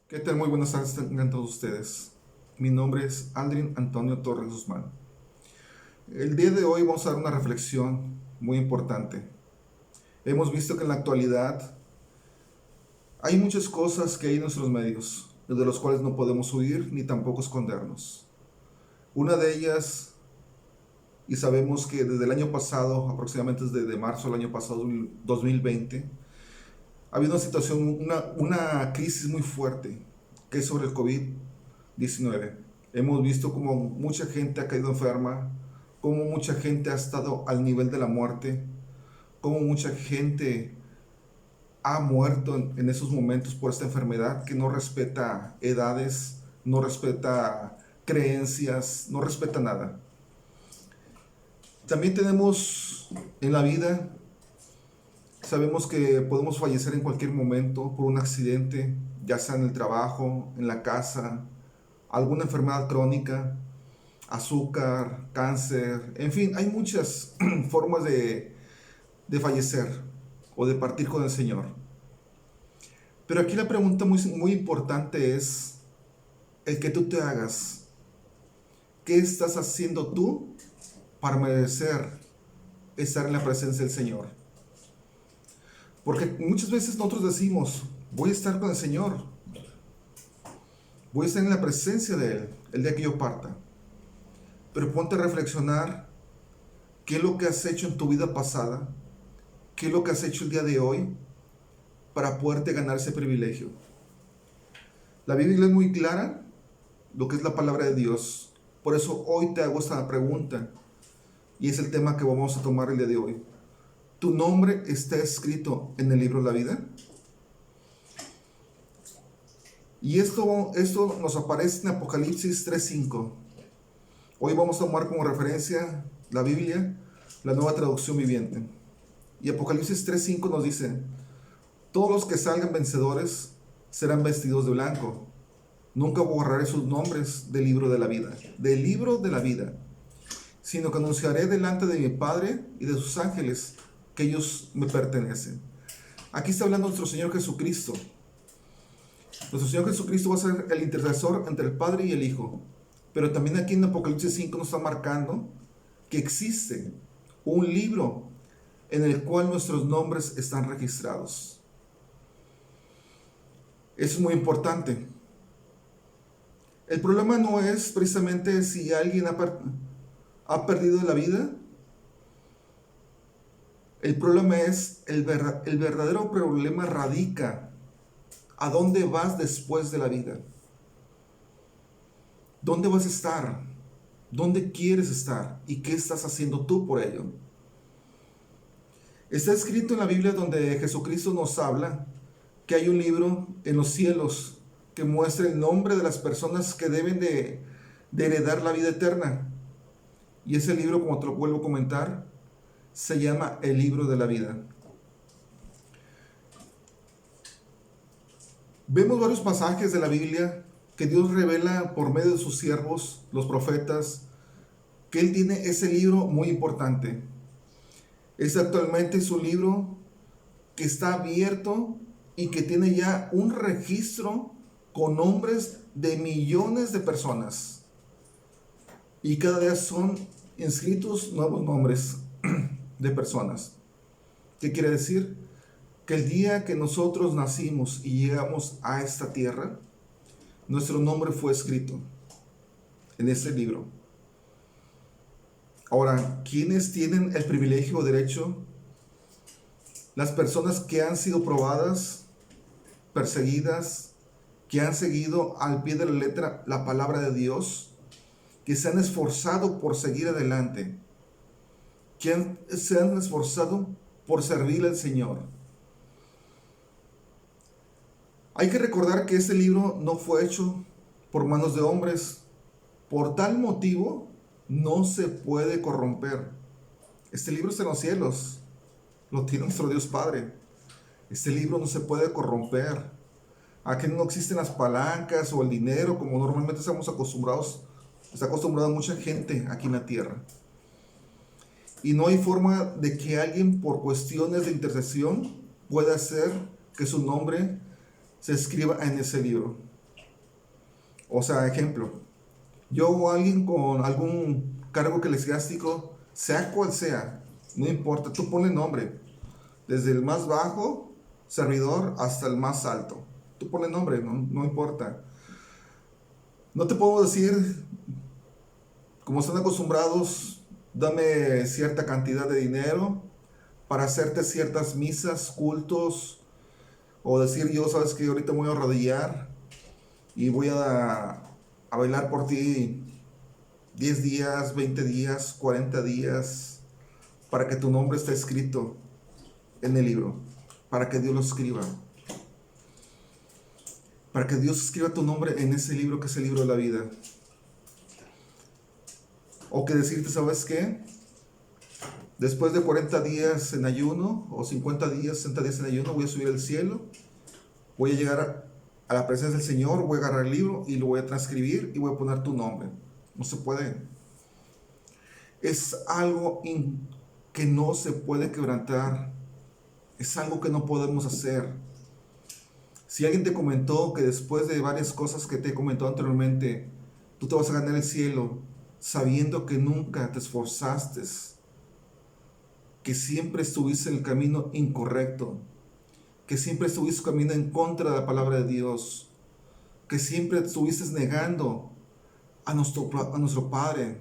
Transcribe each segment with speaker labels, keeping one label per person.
Speaker 1: ¿Qué tal? Muy buenas tardes tengan todos ustedes. Mi nombre es Aldrin Antonio Torres Guzmán. El día de hoy vamos a dar una reflexión muy importante. Hemos visto que en la actualidad hay muchas cosas que hay en nuestros medios, de los cuales no podemos huir ni tampoco escondernos. Una de ellas, y sabemos que desde el año pasado, aproximadamente desde marzo del año pasado, 2020, ha habido una situación, una crisis muy fuerte, que es sobre el COVID-19. Hemos visto como mucha gente ha caído enferma, como mucha gente ha estado al nivel de la muerte, como mucha gente ha muerto en esos momentos por esta enfermedad que no respeta edades, no respeta creencias, no respeta nada. También tenemos en la vida, sabemos que podemos fallecer en cualquier momento por un accidente, ya sea en el trabajo, en la casa, alguna enfermedad crónica, azúcar, cáncer, en fin, hay muchas formas de fallecer o de partir con el Señor. Pero aquí la pregunta muy importante es el que tú te hagas. ¿Qué estás haciendo tú para merecer estar en la presencia del Señor? Porque muchas veces nosotros decimos, voy a estar con el Señor, voy a estar en la presencia de Él el día que yo parta. Pero ponte a reflexionar qué es lo que has hecho en tu vida pasada, qué es lo que has hecho el día de hoy para poderte ganar ese privilegio. La Biblia es muy clara, lo que es la palabra de Dios. Por eso hoy te hago esta pregunta y es el tema que vamos a tomar el día de hoy. ¿Tu nombre está escrito en el libro de la vida? Y esto nos aparece en Apocalipsis 3:5. Hoy vamos a tomar como referencia la Biblia, la Nueva Traducción Viviente. Y Apocalipsis 3:5 nos dice: todos los que salgan vencedores serán vestidos de blanco. Nunca borraré sus nombres del libro de la vida, sino que anunciaré delante de mi Padre y de sus ángeles que ellos me pertenecen. Aquí está hablando nuestro Señor Jesucristo. Nuestro Señor Jesucristo va a ser el intercesor entre el Padre y el Hijo. Pero también aquí en Apocalipsis 5 nos está marcando que existe un libro en el cual nuestros nombres están registrados. Eso es muy importante. El problema no es precisamente si alguien ha perdido la vida. El problema es, el verdadero problema radica a dónde vas después de la vida. ¿Dónde vas a estar? ¿Dónde quieres estar? ¿Y qué estás haciendo tú por ello? Está escrito en la Biblia donde Jesucristo nos habla que hay un libro en los cielos que muestra el nombre de las personas que deben de heredar la vida eterna. Y ese libro, como te lo vuelvo a comentar, se llama el libro de la vida. Vemos varios pasajes de la Biblia que Dios revela por medio de sus siervos, los profetas, que Él tiene ese libro muy importante. Actualmente es un libro que está abierto y que tiene ya un registro con nombres de millones de personas. Y cada día son inscritos nuevos nombres de personas. ¿Qué quiere decir? Que el día que nosotros nacimos y llegamos a esta tierra, nuestro nombre fue escrito en este libro. Ahora, ¿quiénes tienen el privilegio o derecho? Las personas que han sido probadas, perseguidas, que han seguido al pie de la letra la palabra de Dios, que se han esforzado por seguir adelante, que se han esforzado por servir al Señor. Hay que recordar que este libro no fue hecho por manos de hombres. Por tal motivo, no se puede corromper. Este libro está en los cielos. Lo tiene nuestro Dios Padre. Este libro no se puede corromper. Aquí no existen las palancas o el dinero como normalmente estamos acostumbrados. Está acostumbrada mucha gente aquí en la tierra. Y no hay forma de que alguien por cuestiones de intercesión pueda hacer que su nombre se escriba en ese libro. O sea, ejemplo, yo o alguien con algún cargo eclesiástico, sea cual sea, no importa, tú ponle nombre, desde el más bajo servidor hasta el más alto. Tú ponle nombre, no importa. No te puedo decir, como están acostumbrados, dame cierta cantidad de dinero para hacerte ciertas misas, cultos, o decir yo, sabes que ahorita me voy a arrodillar y voy a bailar por ti 10 días, 20 días, 40 días, para que tu nombre esté escrito en el libro, para que Dios lo escriba, para que Dios escriba tu nombre en ese libro que es el libro de la vida. O que decirte, ¿sabes qué? Después de 40 días en ayuno, o 50 días, 60 días en ayuno, voy a subir al cielo, voy a llegar a la presencia del Señor, voy a agarrar el libro y lo voy a transcribir y voy a poner tu nombre. No se puede. Es algo que no se puede quebrantar. Es algo que no podemos hacer. Si alguien te comentó que después de varias cosas que te comentó anteriormente, tú te vas a ganar el cielo, sabiendo que nunca te esforzaste, que siempre estuviste en el camino incorrecto, que siempre estuviste caminando en contra de la palabra de Dios, que siempre estuviste negando a nuestro Padre,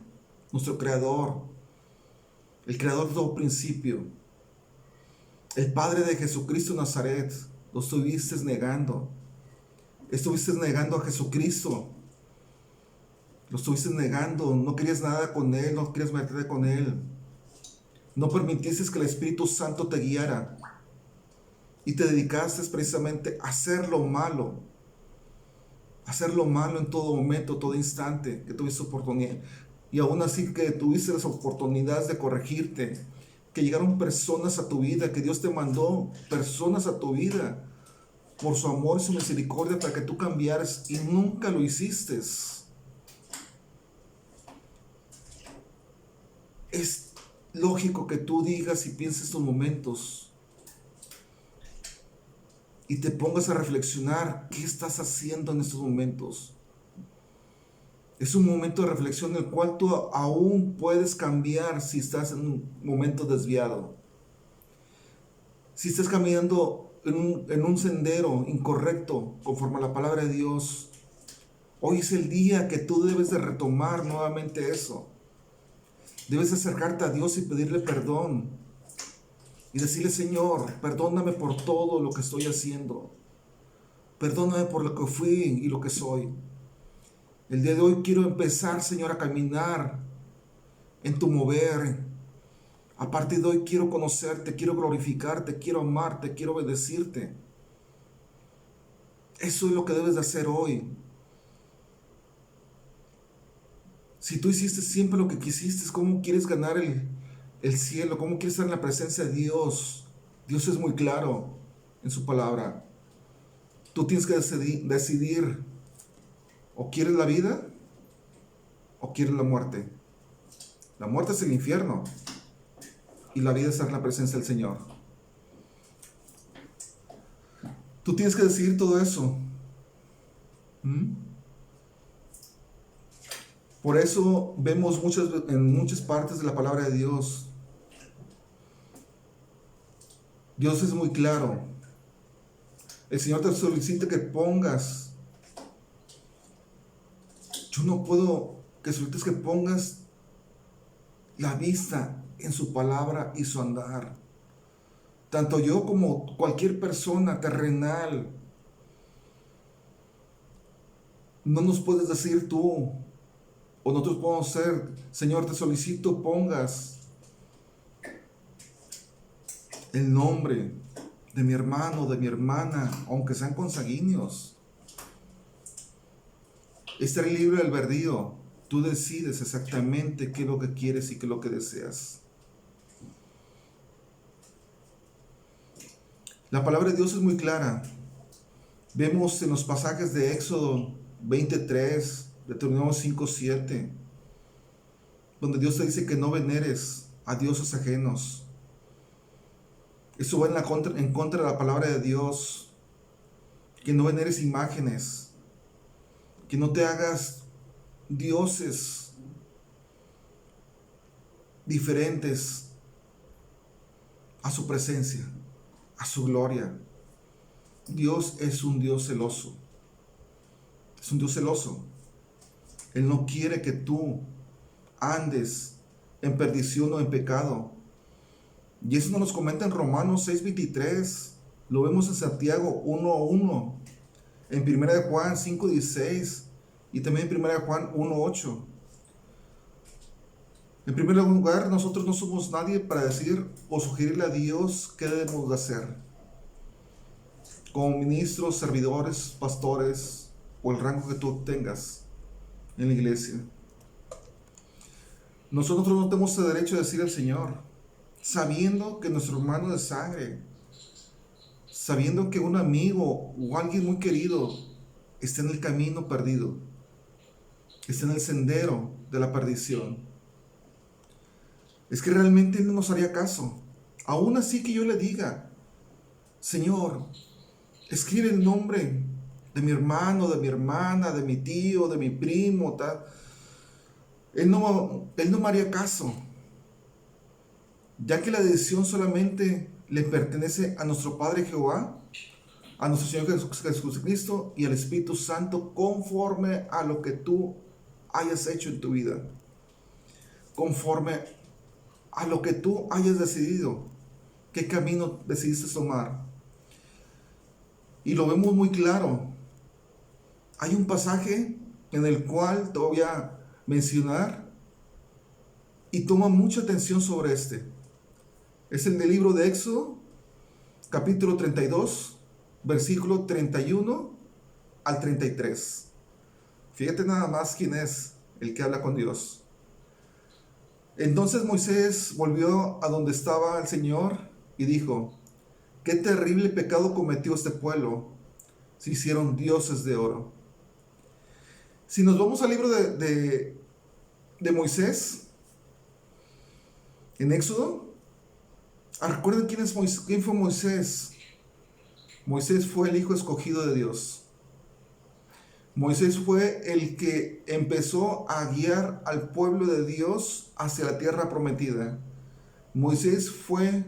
Speaker 1: nuestro Creador, el Creador de todo principio, el Padre de Jesucristo de Nazaret. Lo estuviste negando. Estuviste negando a Jesucristo. Lo estuviste negando. No querías nada con Él. No querías meterte con Él. No permitiste que el Espíritu Santo te guiara. Y te dedicaste precisamente a hacer lo malo. Hacer lo malo en todo momento, todo instante que tuviste oportunidad. Y aún así que tuviste las oportunidades de corregirte. Que llegaron personas a tu vida. Que Dios te mandó personas a tu vida. Por su amor y su misericordia para que tú cambiaras y nunca lo hiciste. Es lógico que tú digas y pienses estos momentos y te pongas a reflexionar qué estás haciendo en estos momentos. Es un momento de reflexión en el cual tú aún puedes cambiar si estás en un momento desviado. Si estás caminando en un sendero incorrecto conforme a la palabra de Dios, hoy es el día que tú debes de retomar nuevamente eso. Debes acercarte a Dios y pedirle perdón. Y decirle, Señor, perdóname por todo lo que estoy haciendo. Perdóname por lo que fui y lo que soy. El día de hoy quiero empezar, Señor, a caminar en tu mover. A partir de hoy quiero conocerte, quiero glorificarte, quiero amarte, quiero obedecirte. Eso es lo que debes de hacer hoy. Si tú hiciste siempre lo que quisiste, ¿cómo quieres ganar el cielo? ¿Cómo quieres estar en la presencia de Dios? Dios es muy claro en su palabra. Tú tienes que decidir, o quieres la vida o quieres la muerte. La muerte es el infierno y la vida es estar en la presencia del Señor. Tú tienes que decidir todo eso. Por eso vemos en muchas partes de la palabra de Dios. Dios es muy claro. El Señor te solicita que pongas. Yo no puedo que solicites que pongas la vista en su palabra y su andar. Tanto yo como cualquier persona terrenal. No nos puedes decir tú, o nosotros podemos ser, Señor, te solicito pongas el nombre de mi hermano, de mi hermana, aunque sean consanguíneos. Este es el libre albedrío. Tú decides exactamente qué es lo que quieres y qué es lo que deseas. La palabra de Dios es muy clara. Vemos en los pasajes de Éxodo 23, Deuteronomio 5:7, donde Dios te dice que no veneres a dioses ajenos. Eso va en contra de la palabra de Dios, que no veneres imágenes, que no te hagas dioses diferentes a su presencia, a su gloria. Dios es un Dios celoso. Es un Dios celoso. Él no quiere que tú andes en perdición o en pecado. Y eso nos lo comenta en Romanos 6:23. Lo vemos en Santiago 1:1. En 1 de Juan 5:16. Y también en 1 de Juan 1:8. En primer lugar, nosotros no somos nadie para decir o sugerirle a Dios qué debemos de hacer. Como ministros, servidores, pastores o el rango que tú tengas en la iglesia. Nosotros no tenemos el derecho de decir al Señor, sabiendo que nuestro hermano de sangre, sabiendo que un amigo o alguien muy querido está en el camino perdido, está en el sendero de la perdición. Es que realmente Él no nos haría caso. Aún así que yo le diga, Señor, escribe el nombre de mi hermano, de mi hermana, de mi tío, de mi primo, tal. Él no me haría caso, ya que la decisión solamente le pertenece a nuestro Padre Jehová, a nuestro Señor Jesucristo y al Espíritu Santo, conforme a lo que tú hayas hecho en tu vida, conforme a lo que tú hayas decidido, qué camino decidiste tomar. Y lo vemos muy claro. Hay un pasaje en el cual te voy a mencionar y toma mucha atención sobre este. Es el del libro de Éxodo, capítulo 32, versículo 31 al 33. Fíjate nada más quién es el que habla con Dios. Entonces Moisés volvió a donde estaba el Señor y dijo, qué terrible pecado cometió este pueblo, se hicieron dioses de oro. Si nos vamos al libro de Moisés, en Éxodo, recuerden quién fue Moisés. Moisés fue el hijo escogido de Dios. Moisés fue el que empezó a guiar al pueblo de Dios hacia la tierra prometida. Moisés fue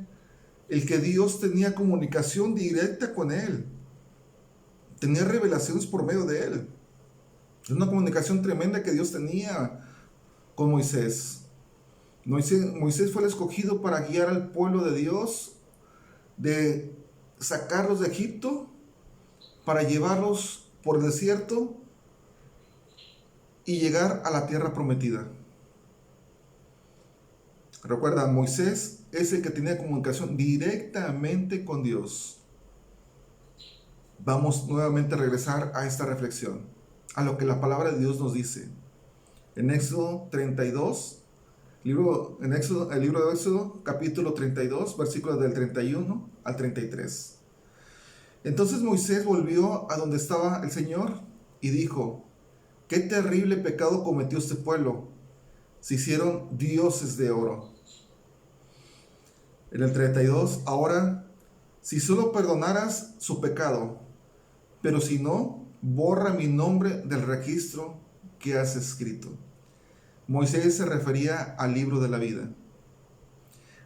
Speaker 1: el que Dios tenía comunicación directa con él. Tenía revelaciones por medio de él. Es una comunicación tremenda que Dios tenía con Moisés. Moisés fue el escogido para guiar al pueblo de Dios, de sacarlos de Egipto, para llevarlos por el desierto y llegar a la tierra prometida. Recuerda, Moisés es el que tenía comunicación directamente con Dios. Vamos nuevamente a regresar a esta reflexión, a lo que la palabra de Dios nos dice. En Éxodo 32, el libro de Éxodo, capítulo 32, versículos del 31 al 33. Entonces Moisés volvió a donde estaba el Señor y dijo, qué terrible pecado cometió este pueblo, se hicieron dioses de oro. En el 32, ahora, si solo perdonaras su pecado, pero si no, borra mi nombre del registro que has escrito. Moisés se refería al libro de la vida.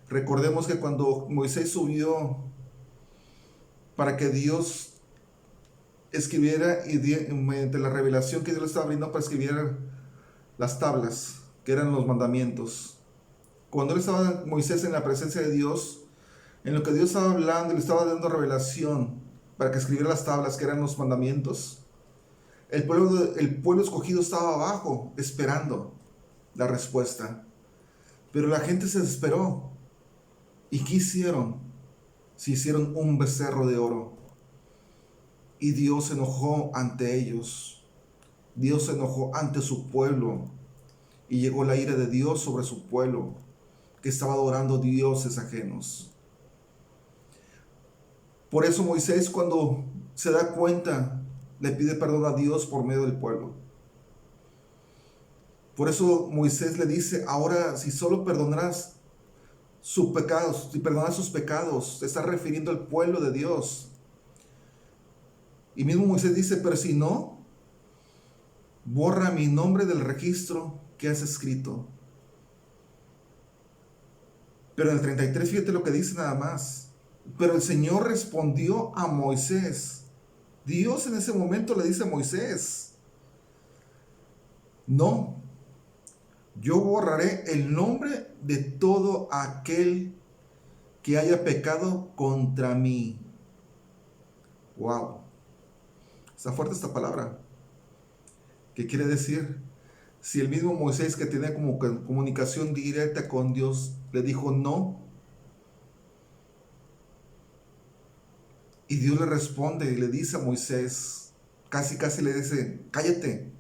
Speaker 1: Recordemos que cuando Moisés subió para que Dios escribiera y mediante la revelación que Dios le estaba abriendo para escribir las tablas, que eran los mandamientos. Cuando él estaba Moisés en la presencia de Dios, en lo que Dios estaba hablando y le estaba dando revelación para que escribiera las tablas, que eran los mandamientos, el pueblo escogido estaba abajo esperando la respuesta. Pero la gente se desesperó. ¿Y qué hicieron? Se hicieron un becerro de oro. Y Dios se enojó ante ellos. Dios se enojó ante su pueblo. Y llegó la ira de Dios sobre su pueblo, que estaba adorando dioses ajenos. Por eso Moisés, cuando se da cuenta, le pide perdón a Dios por medio del pueblo. Por eso Moisés le dice, ahora si solo perdonarás sus pecados, si perdonas sus pecados, se está refiriendo al pueblo de Dios. Y mismo Moisés dice, pero si no, borra mi nombre del registro que has escrito. Pero en el 33, fíjate lo que dice nada más. Pero el Señor respondió a Moisés. Dios en ese momento le dice a Moisés, no, yo borraré el nombre de todo aquel que haya pecado contra mí. Wow, está fuerte esta palabra. ¿Qué quiere decir? Si el mismo Moisés, que tenía como comunicación directa con Dios, le dijo no, y Dios le responde y le dice a Moisés, casi le dice, cállate,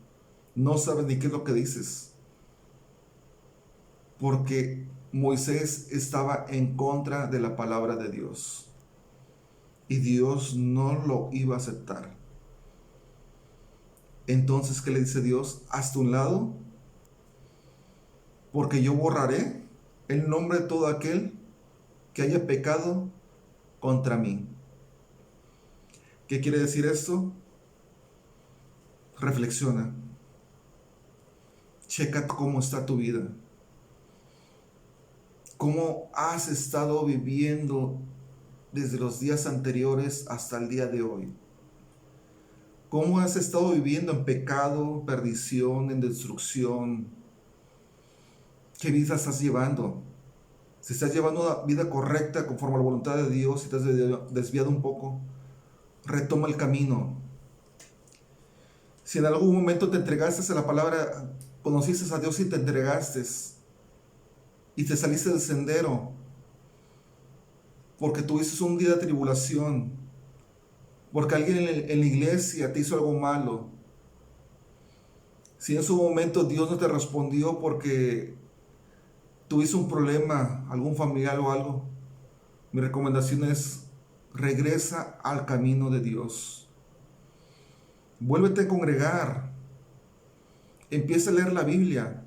Speaker 1: no sabes ni qué es lo que dices. Porque Moisés estaba en contra de la palabra de Dios. Y Dios no lo iba a aceptar. Entonces, ¿qué le dice Dios? Hazte un lado, porque yo borraré el nombre de todo aquel que haya pecado contra mí. ¿Qué quiere decir esto? Reflexiona. Checa cómo está tu vida. ¿Cómo has estado viviendo desde los días anteriores hasta el día de hoy? ¿Cómo has estado viviendo en pecado, perdición, en destrucción? ¿Qué vida estás llevando? Si estás llevando una vida correcta conforme a la voluntad de Dios, si te has desviado un poco, retoma el camino. Si en algún momento te entregaste a la palabra, conociste a Dios y te entregaste y te saliste del sendero porque tuviste un día de tribulación, porque alguien en la iglesia te hizo algo malo, si en su momento Dios no te respondió porque tuviste un problema, algún familiar o algo, mi recomendación es regresa al camino de Dios. Vuélvete a congregar. Empieza a leer la Biblia.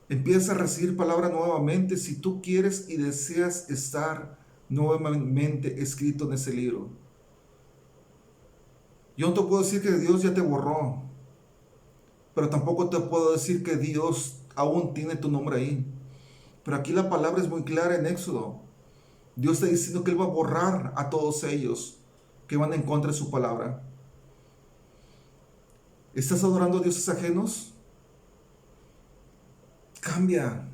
Speaker 1: Empieza a recibir palabra nuevamente si tú quieres y deseas estar nuevamente escrito en ese libro. Yo no te puedo decir que Dios ya te borró, pero tampoco te puedo decir que Dios aún tiene tu nombre ahí. Pero aquí la palabra es muy clara en Éxodo. Dios está diciendo que Él va a borrar a todos ellos que van en contra de su palabra. ¿Estás adorando a dioses ajenos? Cambia.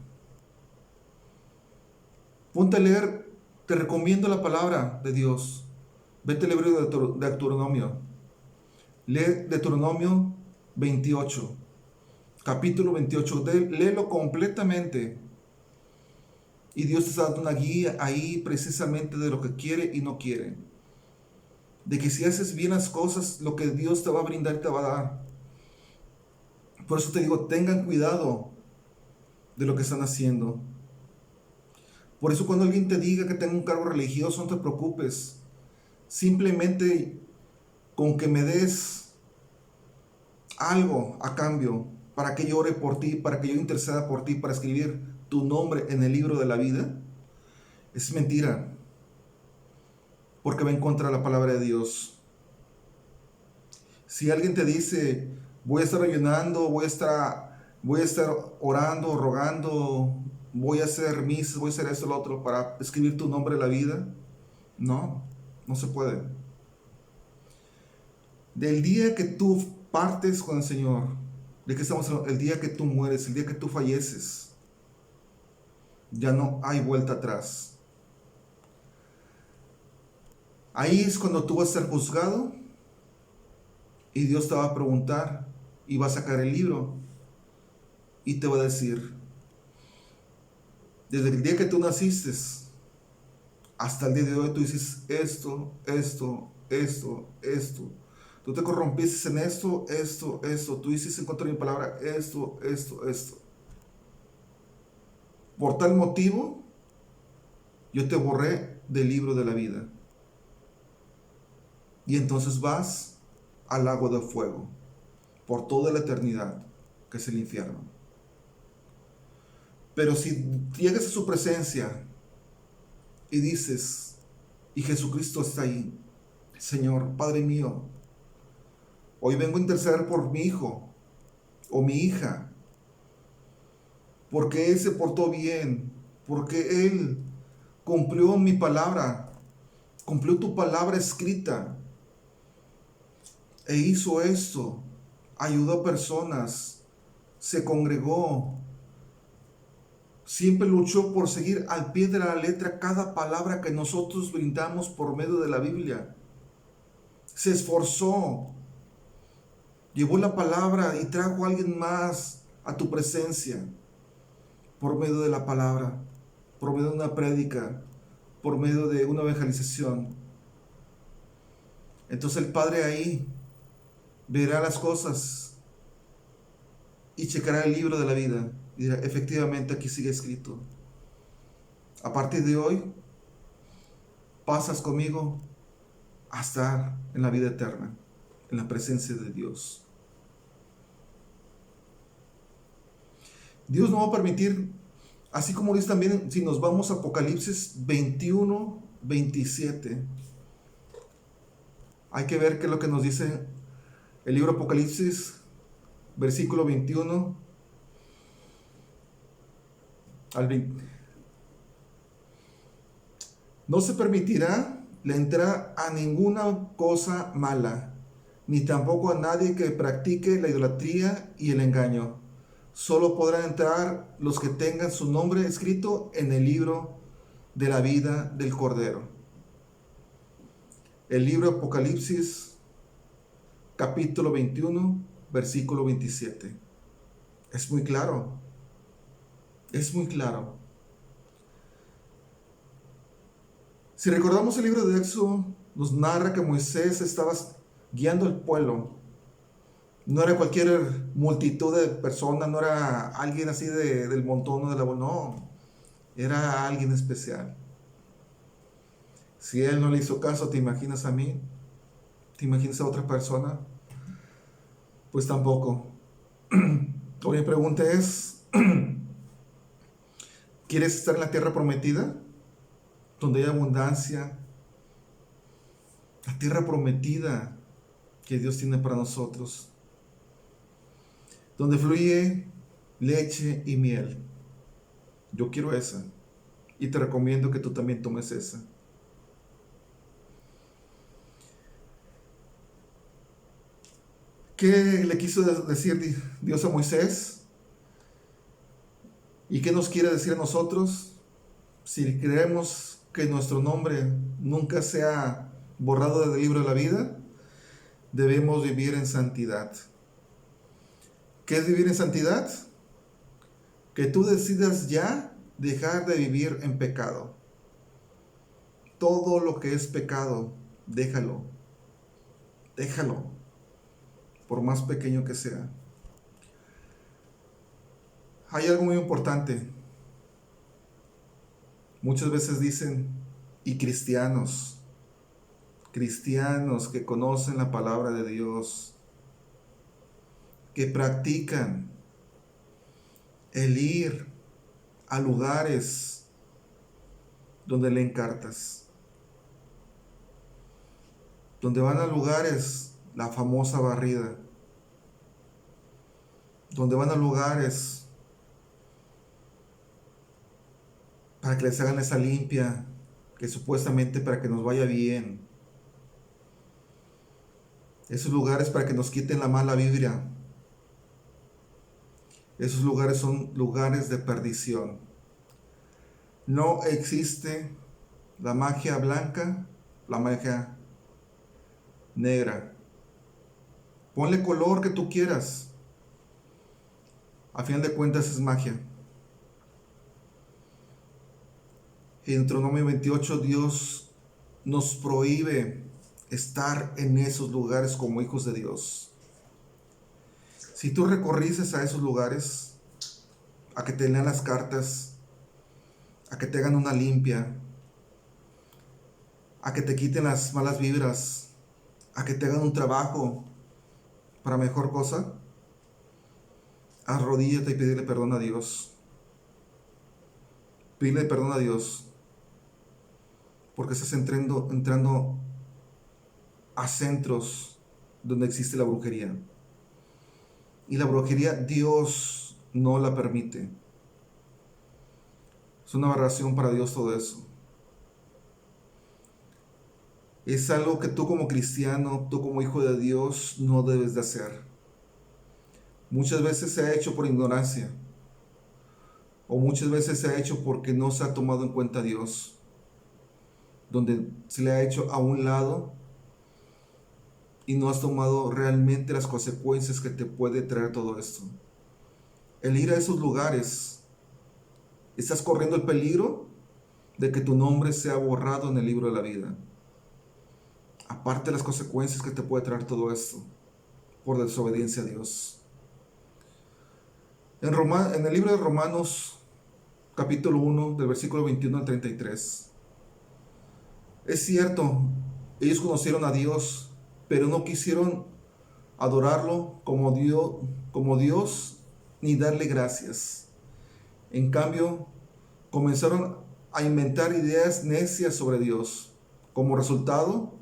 Speaker 1: Ponte a leer, te recomiendo la palabra de Dios. Vete al libro de Deuteronomio. Lee Deuteronomio 28, capítulo 28. Léelo completamente. Y Dios te está dando una guía ahí precisamente de lo que quiere y no quiere. De que si haces bien las cosas, lo que Dios te va a brindar y te va a dar. Por eso te digo, tengan cuidado de lo que están haciendo. Por eso cuando alguien te diga que tenga un cargo religioso, no te preocupes. Simplemente con que me des algo a cambio para que yo ore por ti, para que yo interceda por ti, para escribir tu nombre en el libro de la vida, es mentira. Porque va en contra de la palabra de Dios. Si alguien te dice, voy a estar ayunando, voy a estar orando, rogando, voy a hacer misas, voy a hacer esto, lo otro, para escribir tu nombre en la vida, no se puede. Del día que tú partes con el Señor, ¿de qué estamos hablando? El día que tú mueres, el día que tú falleces, ya no hay vuelta atrás. Ahí es cuando tú vas a ser juzgado y Dios te va a preguntar y va a sacar el libro y te va a decir, desde el día que tú naciste hasta el día de hoy tú dices esto. Tú te corrompiste en esto. Tú hiciste en contra de mi palabra esto. Por tal motivo, yo te borré del libro de la vida. Y entonces vas al lago de fuego por toda la eternidad, que es el infierno. Pero si llegas a su presencia y dices, y Jesucristo está ahí, Señor, Padre mío, Hoy vengo a interceder por mi hijo o mi hija, porque él se portó bien, porque él cumplió mi palabra, cumplió tu palabra escrita e hizo esto, ayudó a personas, se congregó, siempre luchó por seguir al pie de la letra cada palabra que nosotros brindamos por medio de la Biblia. Se esforzó, llevó la palabra y trajo a alguien más a tu presencia por medio de la palabra, por medio de una prédica, por medio de una evangelización. Entonces el Padre ahí verá las cosas y checará el libro de la vida y dirá, efectivamente aquí sigue escrito. A partir de hoy, pasas conmigo a estar en la vida eterna, en la presencia de Dios. Dios no va a permitir, así como dice también, si nos vamos a Apocalipsis 21, 27, hay que ver qué es lo que nos dice el libro Apocalipsis, versículo 21 al 20. No se permitirá la entrada a ninguna cosa mala, ni tampoco a nadie que practique la idolatría y el engaño. Solo podrán entrar los que tengan su nombre escrito en el libro de la vida del Cordero. El libro Apocalipsis, capítulo 21, versículo 27. Es muy claro. Es muy claro. Si recordamos el libro de Éxodo, nos narra que Moisés estaba guiando al pueblo. No era cualquier multitud de personas, no era alguien así del montón o de la bolsa, no, era alguien especial. Si él no le hizo caso, ¿te imaginas a mí? ¿Te imaginas a otra persona? Pues tampoco. Hoy mi pregunta es, ¿quieres estar en la tierra prometida? Donde hay abundancia. La tierra prometida que Dios tiene para nosotros. Donde fluye leche y miel. Yo quiero esa. Y te recomiendo que tú también tomes esa. ¿Qué le quiso decir Dios a Moisés? ¿Y qué nos quiere decir a nosotros? Si queremos que nuestro nombre nunca sea borrado del libro de la vida, debemos vivir en santidad. ¿Qué es vivir en santidad? Que tú decidas ya dejar de vivir en pecado. Todo lo que es pecado, déjalo. Déjalo. Por más pequeño que sea. Hay algo muy importante. Muchas veces dicen, y cristianos que conocen la palabra de Dios, que practican el ir a lugares donde leen cartas, donde van a lugares, la famosa barrida, donde van a lugares para que les hagan esa limpia, que supuestamente para que nos vaya bien. Esos lugares para que nos quiten la mala vibra. Esos lugares son lugares de perdición. No existe la magia blanca, la magia negra. Ponle color que tú quieras. A final de cuentas es magia. En Deuteronomio 28 Dios nos prohíbe estar en esos lugares como hijos de Dios. Si tú recorrices a esos lugares, a que te lean las cartas, a que te hagan una limpia, a que te quiten las malas vibras, a que te hagan un trabajo para mejor cosa, arrodíllate y pídele perdón a Dios. Pídele perdón a Dios, porque estás entrando a centros donde existe la brujería. Y la brujería Dios no la permite. Es una aberración para Dios todo eso. Es algo que tú como cristiano, tú como hijo de Dios, no debes de hacer. Muchas veces se ha hecho por ignorancia. O muchas veces se ha hecho porque no se ha tomado en cuenta a Dios. Donde se le ha hecho a un lado y no has tomado realmente las consecuencias que te puede traer todo esto. El ir a esos lugares, estás corriendo el peligro de que tu nombre sea borrado en el libro de la vida. Aparte de las consecuencias que te puede traer todo esto por desobediencia a Dios. En el libro de Romanos, capítulo 1, del versículo 21 al 33. Es cierto, ellos conocieron a Dios, pero no quisieron adorarlo como Dios ni darle gracias. En cambio, comenzaron a inventar ideas necias sobre Dios. Como resultado,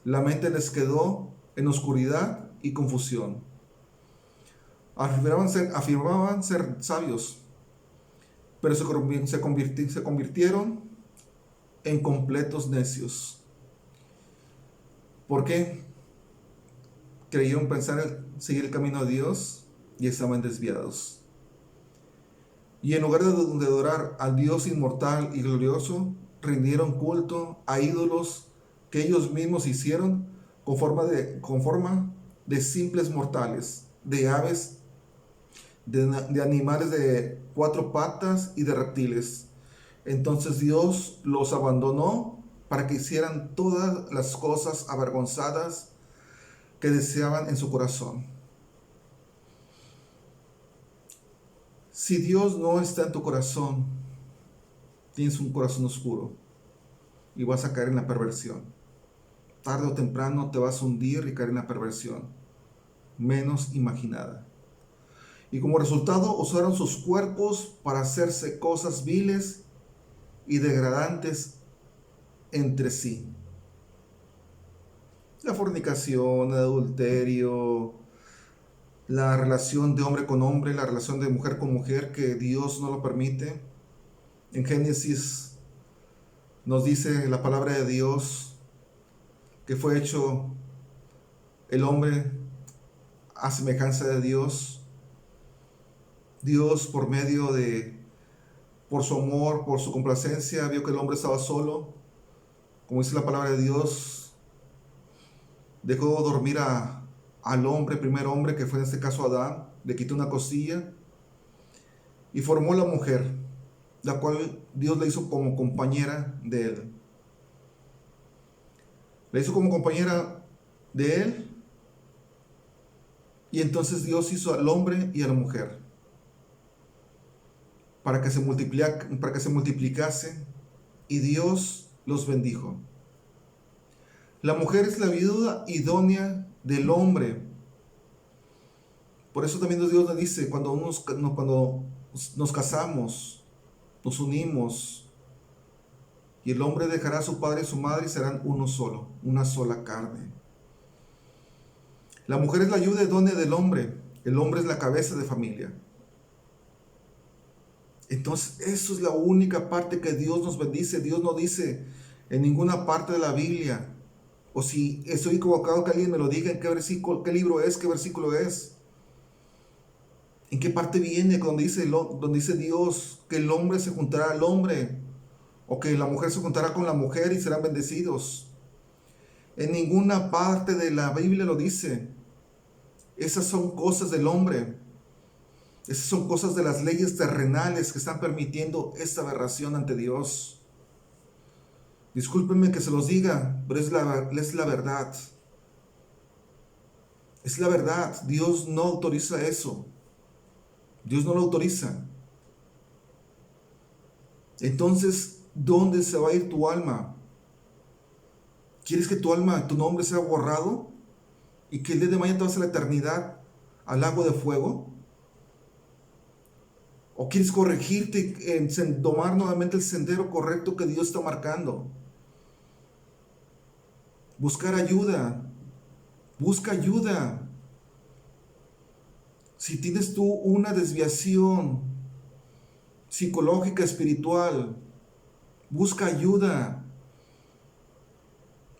Speaker 1: la mente les quedó en oscuridad y confusión. Afirmaban ser sabios, pero se convirtieron en completos necios. ¿Por qué? Creyeron pensar en seguir el camino de Dios y estaban desviados. Y en lugar de adorar al Dios inmortal y glorioso, rindieron culto a ídolos que ellos mismos hicieron con forma de simples mortales, de aves, de animales de 4 patas y de reptiles. Entonces Dios los abandonó para que hicieran todas las cosas avergonzadas que deseaban en su corazón. Si Dios no está en tu corazón, tienes un corazón oscuro y vas a caer en la perversión. Tarde o temprano te vas a hundir y caer en la perversión menos imaginada. Y como resultado usaron sus cuerpos para hacerse cosas viles y degradantes entre sí. La fornicación, el adulterio, la relación de hombre con hombre, la relación de mujer con mujer, que Dios no lo permite. En Génesis nos dice la palabra de Dios que fue hecho el hombre a semejanza de Dios. Dios por su amor, por su complacencia, vio que el hombre estaba solo. Como dice la palabra de Dios, dejó dormir al hombre, primer hombre, que fue en este caso Adán, le quitó una costilla y formó la mujer, la cual Dios le hizo como compañera de él. Le hizo como compañera de él, y entonces Dios hizo al hombre y a la mujer para que se multiplicase, y Dios los bendijo. La mujer es la ayuda idónea del hombre. Por eso también Dios nos dice, cuando nos casamos, nos unimos, y el hombre dejará a su padre y su madre y serán uno solo, una sola carne. La mujer es la ayuda idónea del hombre. El hombre es la cabeza de familia. Entonces, eso es la única parte que Dios nos bendice. Dios no dice en ninguna parte de la Biblia, o si estoy equivocado, que alguien me lo diga en qué versículo, qué libro es, qué versículo es. ¿En qué parte viene donde dice Dios que el hombre se juntará al hombre, o que la mujer se juntará con la mujer y serán bendecidos? En ninguna parte de la Biblia lo dice. Esas son cosas del hombre. Esas son cosas de las leyes terrenales que están permitiendo esta aberración ante Dios. Discúlpenme que se los diga, pero es la verdad. Es la verdad. Dios no autoriza eso. Dios no lo autoriza. Entonces, ¿dónde se va a ir tu alma? ¿Quieres que tu nombre sea borrado? ¿Y que el día de mañana te vas a la eternidad al lago de fuego? ¿O quieres corregirte en tomar nuevamente el sendero correcto que Dios está marcando? Buscar ayuda Busca ayuda. Si tienes tú una desviación psicológica, espiritual, busca ayuda.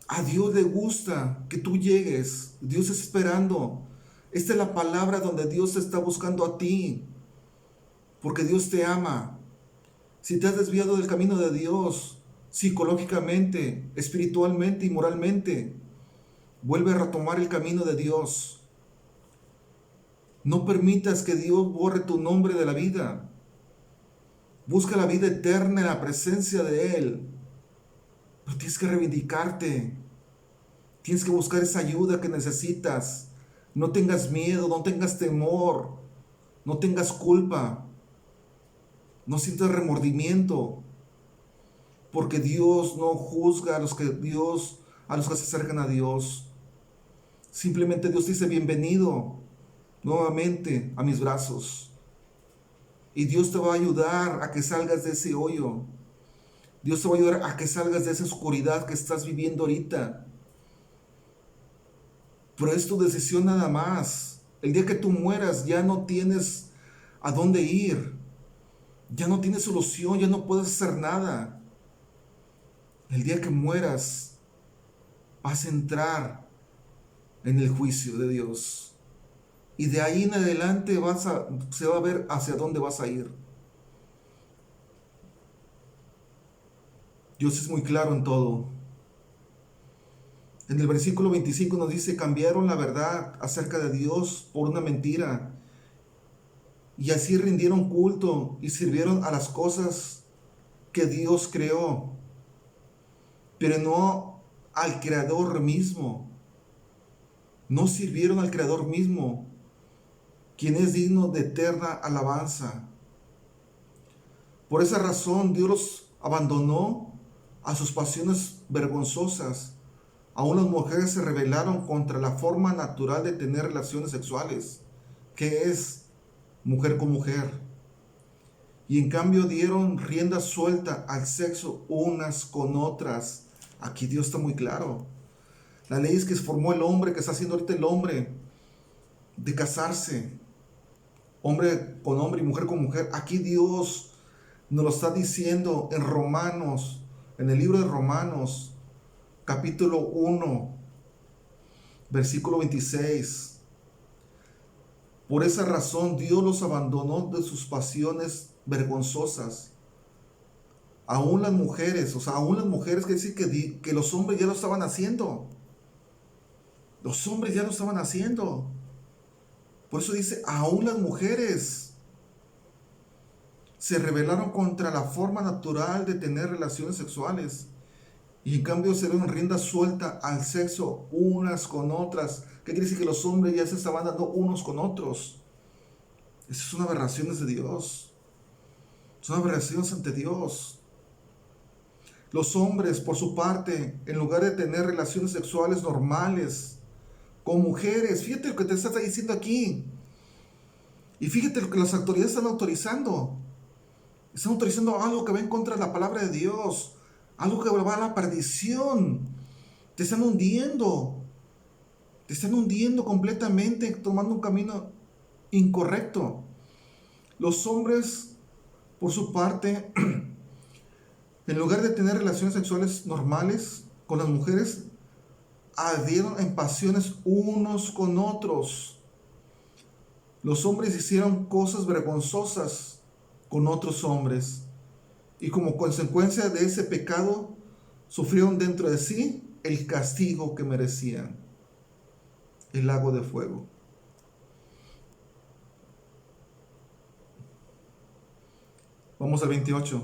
Speaker 1: A Dios le gusta que tú llegues. Dios está esperando. Esta es la palabra donde Dios está buscando a ti. Porque Dios te ama. Si te has desviado del camino de Dios, psicológicamente, espiritualmente y moralmente, vuelve a retomar el camino de Dios. No permitas que Dios borre tu nombre de la vida. Busca la vida eterna en la presencia de Él. Pero tienes que reivindicarte. Tienes que buscar esa ayuda que necesitas. No tengas miedo, no tengas temor, no tengas culpa. No sientas remordimiento. Porque Dios no juzga a los que se acercan a Dios. Simplemente Dios dice bienvenido nuevamente a mis brazos. Y Dios te va a ayudar a que salgas de ese hoyo. Dios te va a ayudar a que salgas de esa oscuridad que estás viviendo ahorita. Pero es tu decisión nada más. El día que tú mueras ya no tienes a dónde ir. Ya no tienes solución, ya no puedes hacer nada. El día que mueras vas a entrar en el juicio de Dios. Y de ahí en adelante se va a ver hacia dónde vas a ir. Dios es muy claro en todo. En el versículo 25 nos dice, cambiaron la verdad acerca de Dios por una mentira. Y así rindieron culto y sirvieron a las cosas que Dios creó, pero no al Creador mismo. No sirvieron al Creador mismo, quien es digno de eterna alabanza. Por esa razón Dios los abandonó a sus pasiones vergonzosas. Aún las mujeres se rebelaron contra la forma natural de tener relaciones sexuales, que es mujer con mujer. Y en cambio dieron rienda suelta al sexo unas con otras. Aquí Dios está muy claro. La ley es que se formó el hombre, que está haciendo ahorita el hombre, de casarse, hombre con hombre y mujer con mujer. Aquí Dios nos lo está diciendo en Romanos, en el libro de Romanos, capítulo 1, versículo 26. Por esa razón Dios los abandonó de sus pasiones vergonzosas. Aún las mujeres, quiere decir que los hombres ya lo estaban haciendo. Los hombres ya lo estaban haciendo. Por eso dice, aún las mujeres se rebelaron contra la forma natural de tener relaciones sexuales. Y en cambio se dieron rienda suelta al sexo unas con otras. ¿Qué quiere decir? Que los hombres ya se estaban dando unos con otros. Eso es una aberración de Dios. Son aberraciones ante Dios. Los hombres, por su parte, en lugar de tener relaciones sexuales normales con mujeres, fíjate lo que te está diciendo aquí. Y fíjate lo que las autoridades están autorizando. Están autorizando algo que va en contra de la palabra de Dios. Algo que va a la perdición. Te están hundiendo. Te están hundiendo completamente, tomando un camino incorrecto. Los hombres, por su parte, en lugar de tener relaciones sexuales normales con las mujeres, ardieron en pasiones unos con otros. Los hombres hicieron cosas vergonzosas con otros hombres. Y como consecuencia de ese pecado, sufrieron dentro de sí el castigo que merecían, el lago de fuego. Vamos al 28.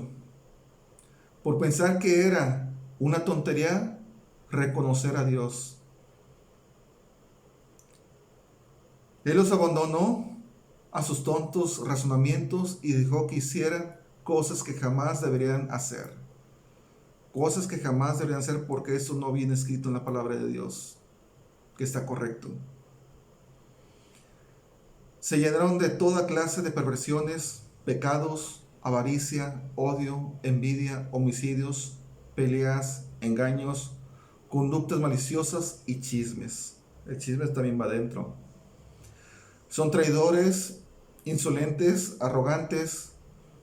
Speaker 1: Por pensar que era una tontería reconocer a Dios. Él los abandonó a sus tontos razonamientos y dejó que hicieran cosas que jamás deberían hacer. Cosas que jamás deberían hacer porque eso no viene escrito en la palabra de Dios, que está correcto. Se llenaron de toda clase de perversiones, pecados, avaricia, odio, envidia, homicidios, peleas, engaños, conductas maliciosas y chismes. El chisme también va adentro. Son traidores, insolentes, arrogantes,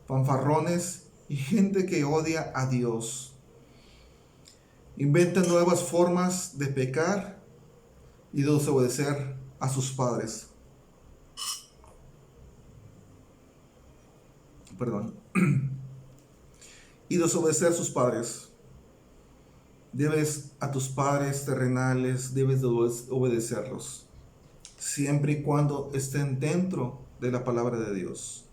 Speaker 1: fanfarrones y gente que odia a Dios. Inventan nuevas formas de pecar y de desobedecer a sus padres. Perdón. Y desobedecer a sus padres. Debes a tus padres terrenales, debes de obedecerlos, siempre y cuando estén dentro de la palabra de Dios.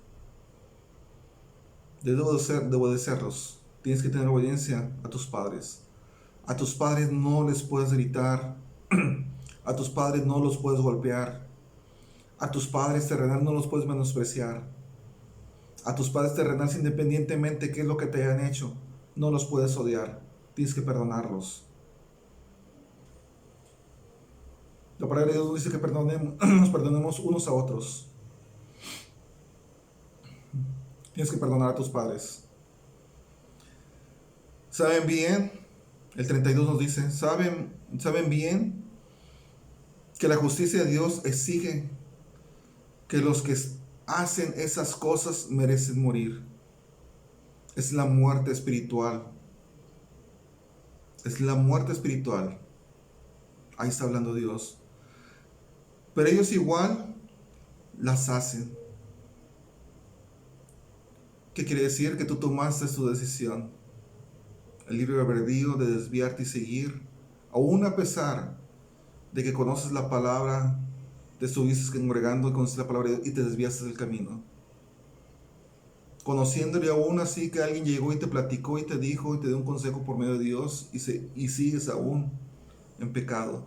Speaker 1: Debes de obedecerlos. Tienes que tener obediencia a tus padres. A tus padres no les puedes gritar. A tus padres no los puedes golpear. A tus padres terrenales no los puedes menospreciar. A tus padres terrenales, independientemente de qué es lo que te hayan hecho, no los puedes odiar. Tienes que perdonarlos. La palabra de Dios dice que nos perdonemos unos a otros. Tienes que perdonar a tus padres. Saben bien, el 32 nos dice, saben bien que la justicia de Dios exige que los que hacen esas cosas merecen morir. Es la muerte espiritual. Es la muerte espiritual. Ahí está hablando Dios. Pero ellos igual las hacen. ¿Qué quiere decir? Que tú tomaste tu decisión. El libre albedrío de desviarte y seguir, aún a pesar de que conoces la palabra, te estuviste congregando y conoces la palabra y te desviaste del camino. Conociéndole aún así que alguien llegó y te platicó y te dijo y te dio un consejo por medio de Dios y sigues aún en pecado.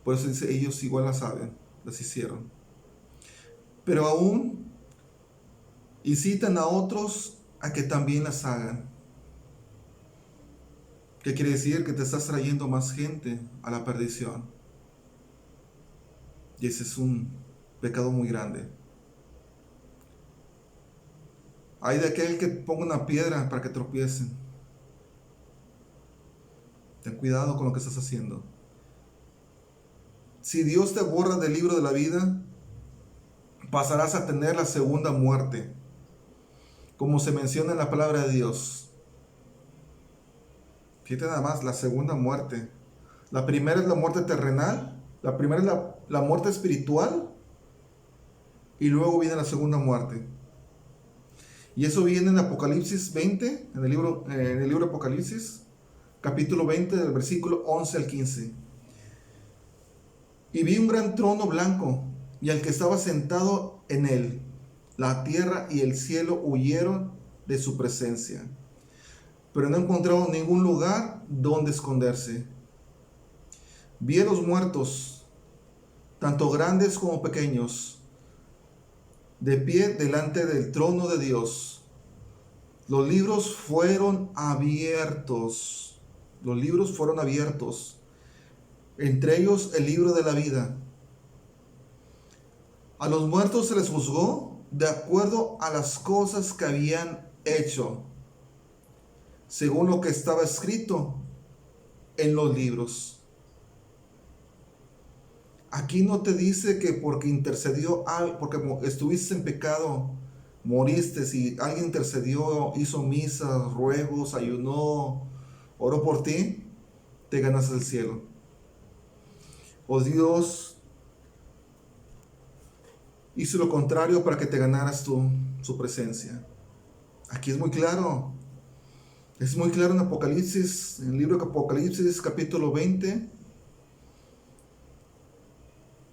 Speaker 1: Por eso dice, ellos igual las saben, las hicieron. Pero aún incitan a otros a que también las hagan. ¿Qué quiere decir? Que te estás trayendo más gente a la perdición. Y ese es un pecado muy grande. Hay de aquel que ponga una piedra para que tropiecen. Ten cuidado con lo que estás haciendo. Si Dios te borra del libro de la vida, pasarás a tener la segunda muerte, como se menciona en la palabra de Dios. Fíjate nada más, la segunda muerte. La primera es la muerte terrenal, la primera es la muerte espiritual, y luego viene la segunda muerte. Y eso viene en Apocalipsis 20, en el libro Apocalipsis, capítulo 20, del versículo 11 al 15. Y vi un gran trono blanco, y al que estaba sentado en él. La tierra y el cielo huyeron de su presencia, pero no encontraron ningún lugar donde esconderse. Vi a los muertos, tanto grandes como pequeños, de pie delante del trono de Dios. Los libros fueron abiertos. Los libros fueron abiertos. Entre ellos el libro de la vida. A los muertos se les juzgó de acuerdo a las cosas que habían hecho, según lo que estaba escrito en los libros. Aquí no te dice que porque porque estuviste en pecado, moriste. Si alguien intercedió, hizo misas, ruegos, ayunó, oró por ti, te ganas el cielo. O Dios hizo lo contrario para que te ganaras su presencia. Aquí es muy claro. Es muy claro en Apocalipsis, en el libro de Apocalipsis, capítulo 20,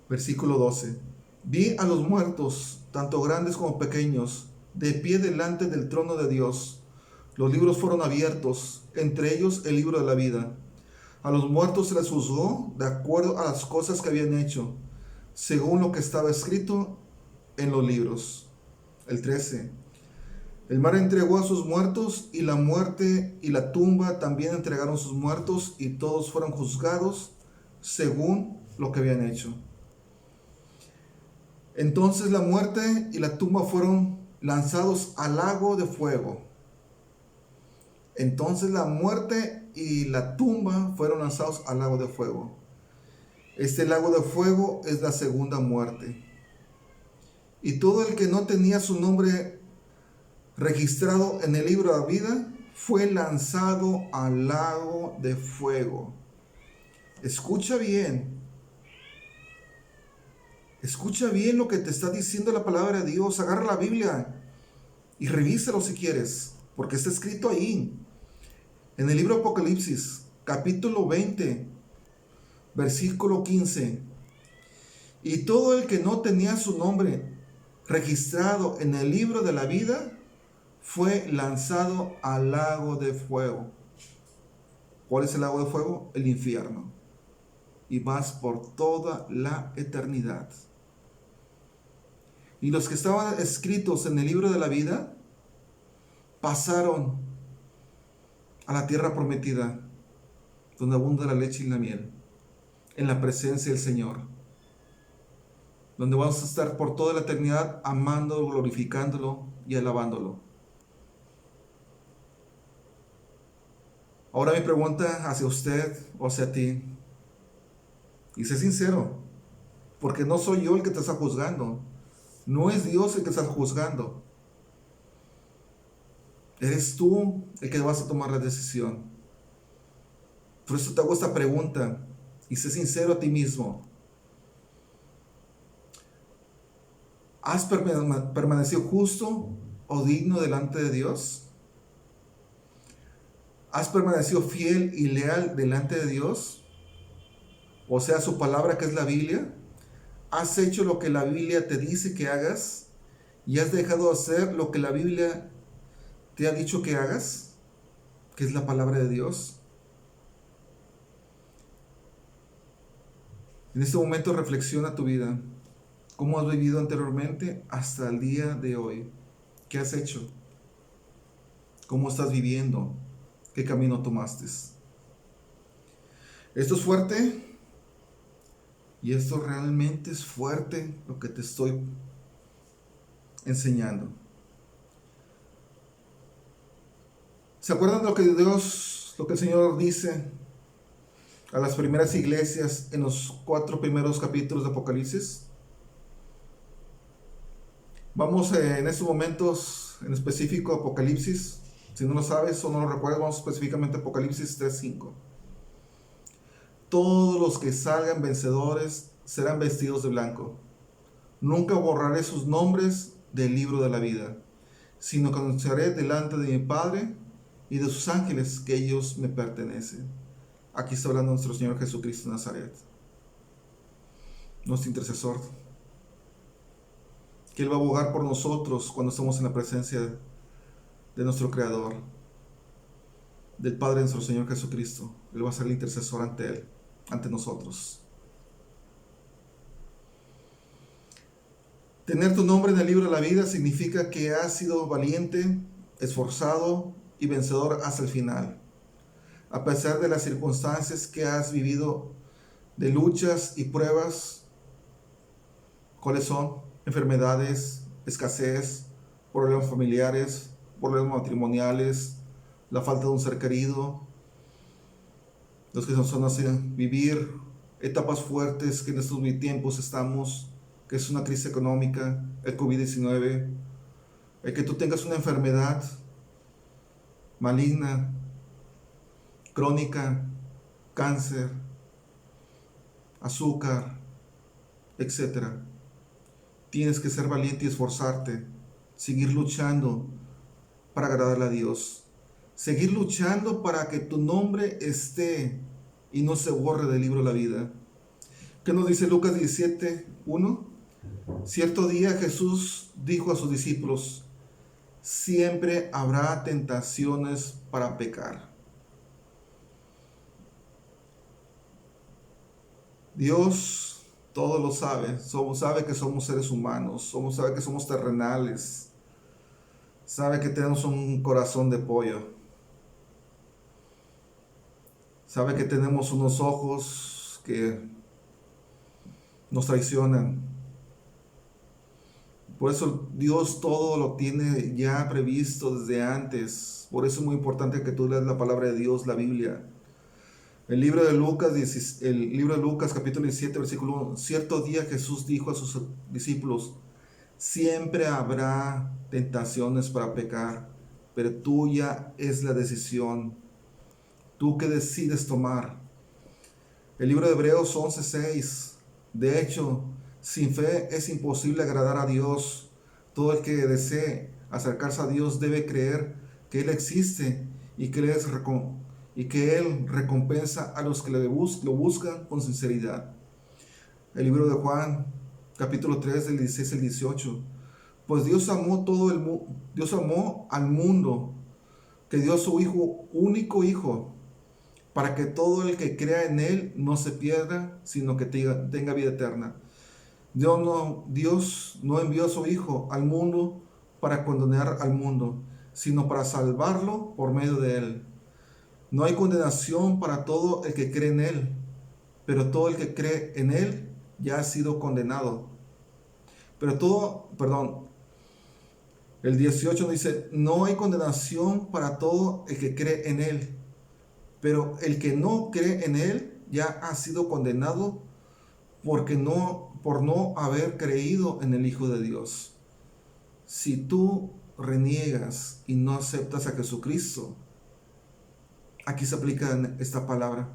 Speaker 1: versículo 12. Vi a los muertos, tanto grandes como pequeños, de pie delante del trono de Dios. Los libros fueron abiertos, entre ellos el libro de la vida. A los muertos se les juzgó de acuerdo a las cosas que habían hecho, según lo que estaba escrito en los libros. El 13. El mar entregó a sus muertos, y la muerte y la tumba también entregaron sus muertos, y todos fueron juzgados según lo que habían hecho. Entonces la muerte y la tumba fueron lanzados al lago de fuego. Entonces la muerte y la tumba fueron lanzados al lago de fuego. Este lago de fuego es la segunda muerte. Y todo el que no tenía su nombre registrado en el libro de la vida fue lanzado al lago de fuego. Escucha bien. Escucha bien lo que te está diciendo la palabra de Dios. Agarra la Biblia y revísalo si quieres, porque está escrito ahí. En el libro de Apocalipsis, capítulo 20, versículo 15. Y todo el que no tenía su nombre registrado en el libro de la vida fue lanzado al lago de fuego. ¿Cuál es el lago de fuego? El infierno. Y vas por toda la eternidad. Y los que estaban escritos en el libro de la vida pasaron a la tierra prometida, donde abunda la leche y la miel, en la presencia del Señor, donde vamos a estar por toda la eternidad amándolo, glorificándolo y alabándolo. Ahora mi pregunta hacia usted o hacia ti, y sé sincero, porque no soy yo el que te está juzgando, no es Dios el que está juzgando, eres tú el que vas a tomar la decisión. Por eso te hago esta pregunta, y sé sincero a ti mismo. ¿Has permanecido justo o digno delante de Dios? ¿Has permanecido fiel y leal delante de Dios? O sea, su palabra que es la Biblia. ¿Has hecho lo que la Biblia te dice que hagas? ¿Y has dejado de hacer lo que la Biblia te ha dicho que hagas? Que es la palabra de Dios. En este momento reflexiona tu vida. ¿Cómo has vivido anteriormente hasta el día de hoy? ¿Qué has hecho? ¿Cómo estás viviendo? ¿Qué camino tomaste? Esto es fuerte. Y esto realmente es fuerte lo que te estoy enseñando. ¿Se acuerdan de lo que Dios, lo que el Señor dice a las primeras iglesias en los 4 primeros capítulos de Apocalipsis? Vamos en estos momentos en específico a Apocalipsis. Si no lo sabes o no lo recuerdas, vamos específicamente a Apocalipsis 3:5. Todos los que salgan vencedores serán vestidos de blanco. Nunca borraré sus nombres del libro de la vida, sino que anunciaré delante de mi Padre y de sus ángeles que ellos me pertenecen. Aquí está hablando nuestro Señor Jesucristo de Nazaret, nuestro intercesor, que Él va a abogar por nosotros cuando estamos en la presencia de nuestro Creador, del Padre de nuestro Señor Jesucristo. Él va a ser el intercesor ante Él, ante nosotros. Tener tu nombre en el libro de la vida significa que has sido valiente, esforzado y vencedor hasta el final. A pesar de las circunstancias que has vivido, de luchas y pruebas, ¿cuáles son? Enfermedades, escasez, problemas familiares, problemas matrimoniales, la falta de un ser querido, los que son así, vivir etapas fuertes que en estos tiempos estamos, que es una crisis económica, el COVID-19, el que tú tengas una enfermedad maligna, crónica, cáncer, azúcar, etc. Tienes que ser valiente y esforzarte, seguir luchando para agradarle a Dios, seguir luchando para que tu nombre esté y no se borre del libro de la vida. ¿Qué nos dice Lucas 17:1? Cierto día Jesús dijo a sus discípulos: siempre habrá tentaciones para pecar. Dios todo lo sabe, sabe que somos seres humanos, sabe que somos terrenales, sabe que tenemos un corazón de pollo, sabe que tenemos unos ojos que nos traicionan. Por eso Dios todo lo tiene ya previsto desde antes. Por eso es muy importante que tú leas la palabra de Dios, la Biblia. El libro de Lucas, capítulo 17, versículo 1. Cierto día Jesús dijo a sus discípulos: siempre habrá tentaciones para pecar, pero tuya es la decisión. ¿Tú qué decides tomar? El libro de Hebreos 11:6. De hecho, sin fe es imposible agradar a Dios. Todo el que desee acercarse a Dios debe creer que Él existe y que Él recompensa a los que lo buscan con sinceridad. El libro de Juan, capítulo 3, del 16 al 18. Pues Dios amó al mundo, que dio a su único Hijo, para que todo el que crea en Él no se pierda, sino que tenga vida eterna. Dios no envió a su Hijo al mundo para condenar al mundo, sino para salvarlo por medio de Él. No hay condenación para todo el que cree en Él, pero todo el que cree en Él ya ha sido condenado. El 18 dice: no hay condenación para todo el que cree en Él, pero el que no cree en Él ya ha sido condenado por no haber creído en el Hijo de Dios. Si tú reniegas y no aceptas a Jesucristo, aquí se aplica esta palabra,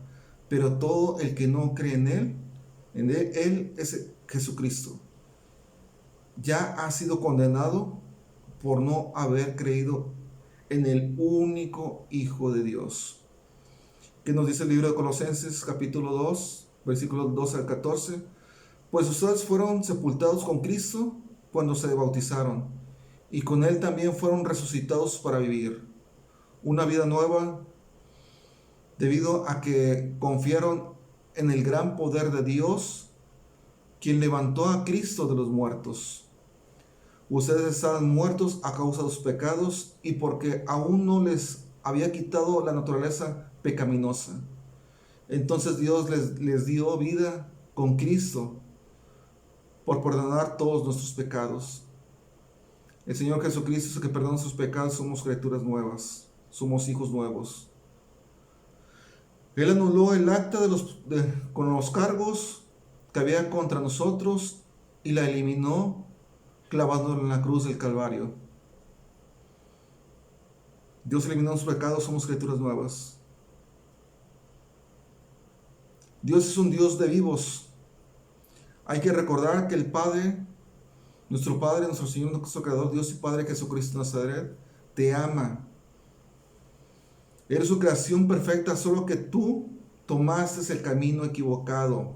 Speaker 1: pero todo el que no cree en Él es Jesucristo, ya ha sido condenado por no haber creído en el único Hijo de Dios. ¿Qué nos dice el libro de Colosenses, capítulo 2, versículos 12 al 14? Pues ustedes fueron sepultados con Cristo cuando se bautizaron, y con Él también fueron resucitados para vivir una vida nueva, debido a que confiaron en el gran poder de Dios, quien levantó a Cristo de los muertos. Ustedes estaban muertos a causa de sus pecados y porque aún no les había quitado la naturaleza pecaminosa. Entonces Dios les dio vida con Cristo por perdonar todos nuestros pecados. El Señor Jesucristo es el que perdona sus pecados. Somos criaturas nuevas, somos hijos nuevos. Él anuló el acta con los cargos que había contra nosotros y la eliminó clavándola en la cruz del Calvario. Dios eliminó nuestros pecados, somos criaturas nuevas. Dios es un Dios de vivos. Hay que recordar que el Padre, nuestro Señor, nuestro Creador, Dios y Padre Jesucristo de Nazaret, te ama. Eres su creación perfecta, solo que tú tomaste el camino equivocado.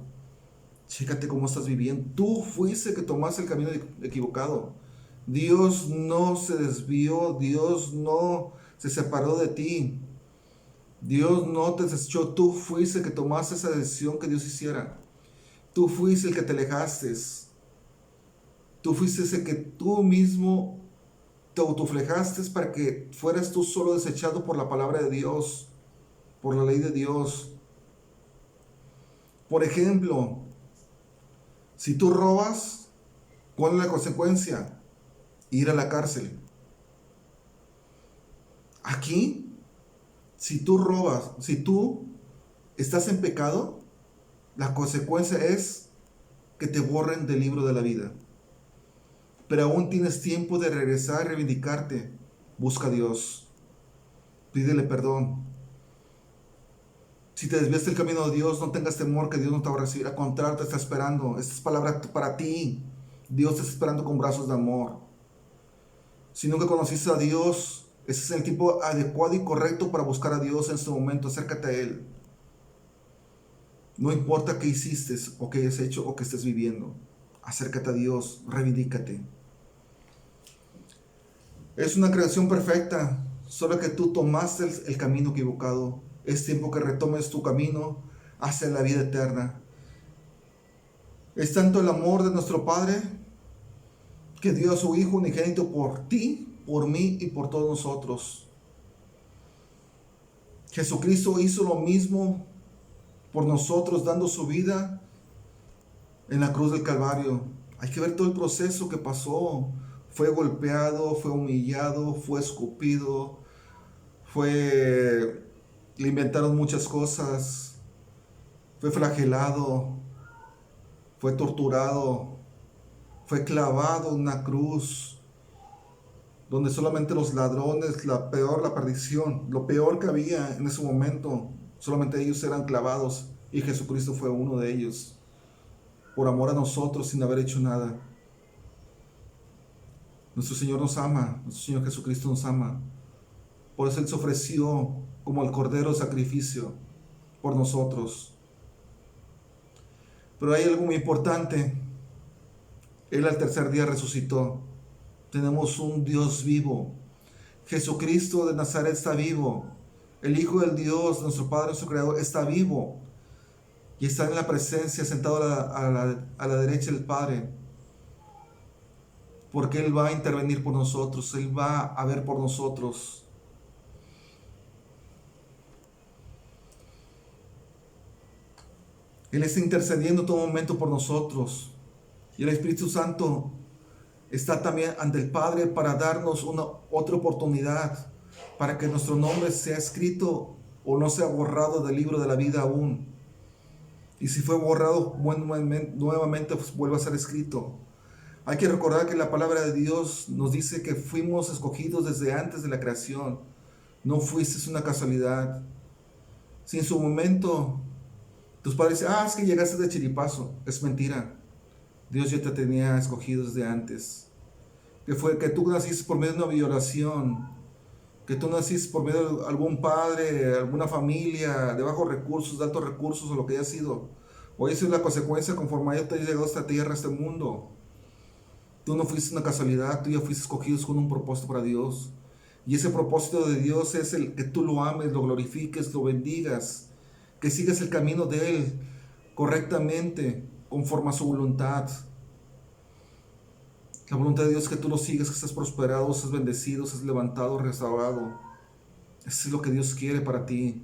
Speaker 1: Chécate cómo estás viviendo. Tú fuiste el que tomaste el camino equivocado. Dios no se desvió, Dios no se separó de ti. Dios no te desechó, tú fuiste el que tomaste esa decisión que Dios hiciera. Tú fuiste el que te alejaste. Tú fuiste ese que tú mismo te autoflejaste para que fueras tú solo desechado por la palabra de Dios, por la ley de Dios. Por ejemplo, si tú robas, ¿cuál es la consecuencia? Ir a la cárcel. Aquí, si tú robas, si tú estás en pecado, la consecuencia es que te borren del libro de la vida. Pero aún tienes tiempo de regresar y reivindicarte. Busca a Dios. Pídele perdón. Si te desviaste del camino de Dios, no tengas temor que Dios no te va a recibir. Al contrario, te está esperando. Esta es palabra para ti. Dios te está esperando con brazos de amor. Si nunca conociste a Dios, ese es el tiempo adecuado y correcto para buscar a Dios en este momento. Acércate a Él. No importa qué hiciste o qué hayas hecho o qué estés viviendo. Acércate a Dios, reivindícate. Es una creación perfecta, solo que tú tomaste el camino equivocado. Es tiempo que retomes tu camino hacia la vida eterna. Es tanto el amor de nuestro Padre que dio a su Hijo unigénito por ti, por mí y por todos nosotros. Jesucristo hizo lo mismo por nosotros, dando su vida en la cruz del Calvario. Hay que ver todo el proceso que pasó. Fue golpeado, fue humillado, fue escupido, le inventaron muchas cosas. fue flagelado, fue torturado, fue clavado en una cruz, donde solamente los ladrones, la perdición, lo peor que había en ese momento, solamente ellos eran clavados y Jesucristo fue uno de ellos, por amor a nosotros sin haber hecho nada. Nuestro Señor nos ama, nuestro Señor Jesucristo nos ama. Por eso Él se ofreció como el cordero de sacrificio por nosotros. Pero hay algo muy importante. Él al tercer día resucitó. Tenemos un Dios vivo. Jesucristo de Nazaret está vivo. El Hijo del Dios, nuestro Padre, nuestro Creador, está vivo. Y está en la presencia, sentado a la derecha del Padre. Porque Él va a intervenir por nosotros. Él va a ver por nosotros. Él está intercediendo todo momento por nosotros. Y el Espíritu Santo está también ante el Padre para darnos otra oportunidad, para que nuestro nombre sea escrito o no sea borrado del libro de la vida aún. Y si fue borrado, nuevamente pues vuelve a ser escrito. Hay que recordar que la palabra de Dios nos dice que fuimos escogidos desde antes de la creación. No fuiste una casualidad. Si en su momento tus padres dicen, es que llegaste de chiripazo, es mentira. Dios ya te tenía escogido desde antes. Que fue que tú naciste por medio de una violación, que tú naciste por medio de algún padre, alguna familia de bajos recursos, de altos recursos o lo que haya sido. Hoy esa es la consecuencia conforme a te has llegado a esta tierra, a este mundo. Tú no fuiste una casualidad, tú ya fuiste escogido con un propósito para Dios. Y ese propósito de Dios es el que tú lo ames, lo glorifiques, lo bendigas, que sigas el camino de Él correctamente, conforme a su voluntad. La voluntad de Dios es que tú lo sigas, que estés prosperado, estés bendecido, estés levantado, restaurado. Eso es lo que Dios quiere para ti.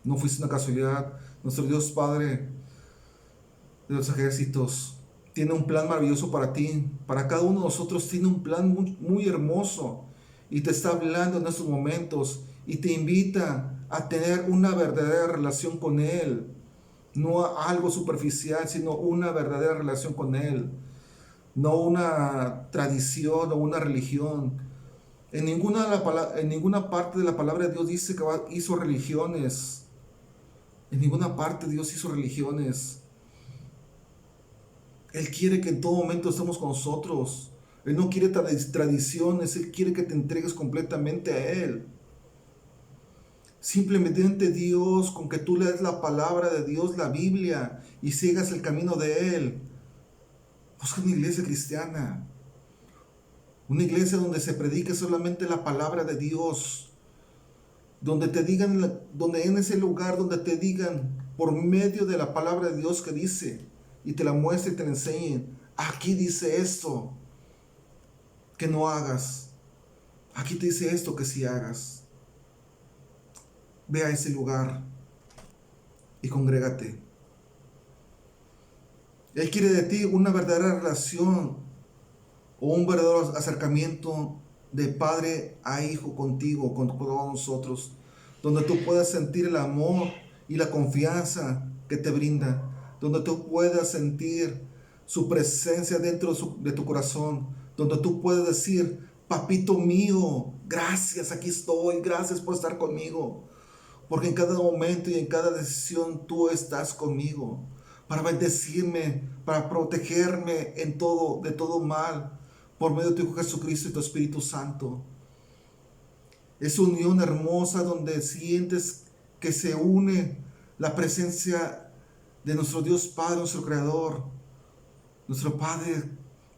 Speaker 1: No fuiste una casualidad. Nuestro Dios Padre de los ejércitos tiene un plan maravilloso para ti. Para cada uno de nosotros tiene un plan muy, muy hermoso. Y te está hablando en estos momentos. Y te invita a tener una verdadera relación con Él. No algo superficial, sino una verdadera relación con Él. No una tradición o una religión. En ninguna parte de la palabra de Dios dice que hizo religiones. En ninguna parte Dios hizo religiones. Él quiere que en todo momento estemos con nosotros. Él no quiere tradiciones, Él quiere que te entregues completamente a Él. Simplemente Dios, con que tú leas la palabra de Dios, la Biblia, y sigas el camino de Él. Busca una iglesia cristiana. Una iglesia donde se predique solamente la palabra de Dios. Donde te digan, donde en ese lugar donde te digan por medio de la palabra de Dios que dice, y te la muestre y te la enseñen. Aquí dice esto que no hagas. Aquí te dice esto que sí hagas. Ve a ese lugar y congrégate. Él quiere de ti una verdadera relación o un verdadero acercamiento de padre a hijo contigo, con todos nosotros, donde tú puedas sentir el amor y la confianza que te brinda, donde tú puedas sentir su presencia dentro de tu corazón, donde tú puedas decir, papito mío, gracias, aquí estoy, gracias por estar conmigo, porque en cada momento y en cada decisión tú estás conmigo, para bendecirme, para protegerme de todo mal, por medio de tu Hijo Jesucristo y tu Espíritu Santo. Es unión hermosa donde sientes que se une la presencia de nuestro Dios Padre, nuestro Creador, nuestro Padre,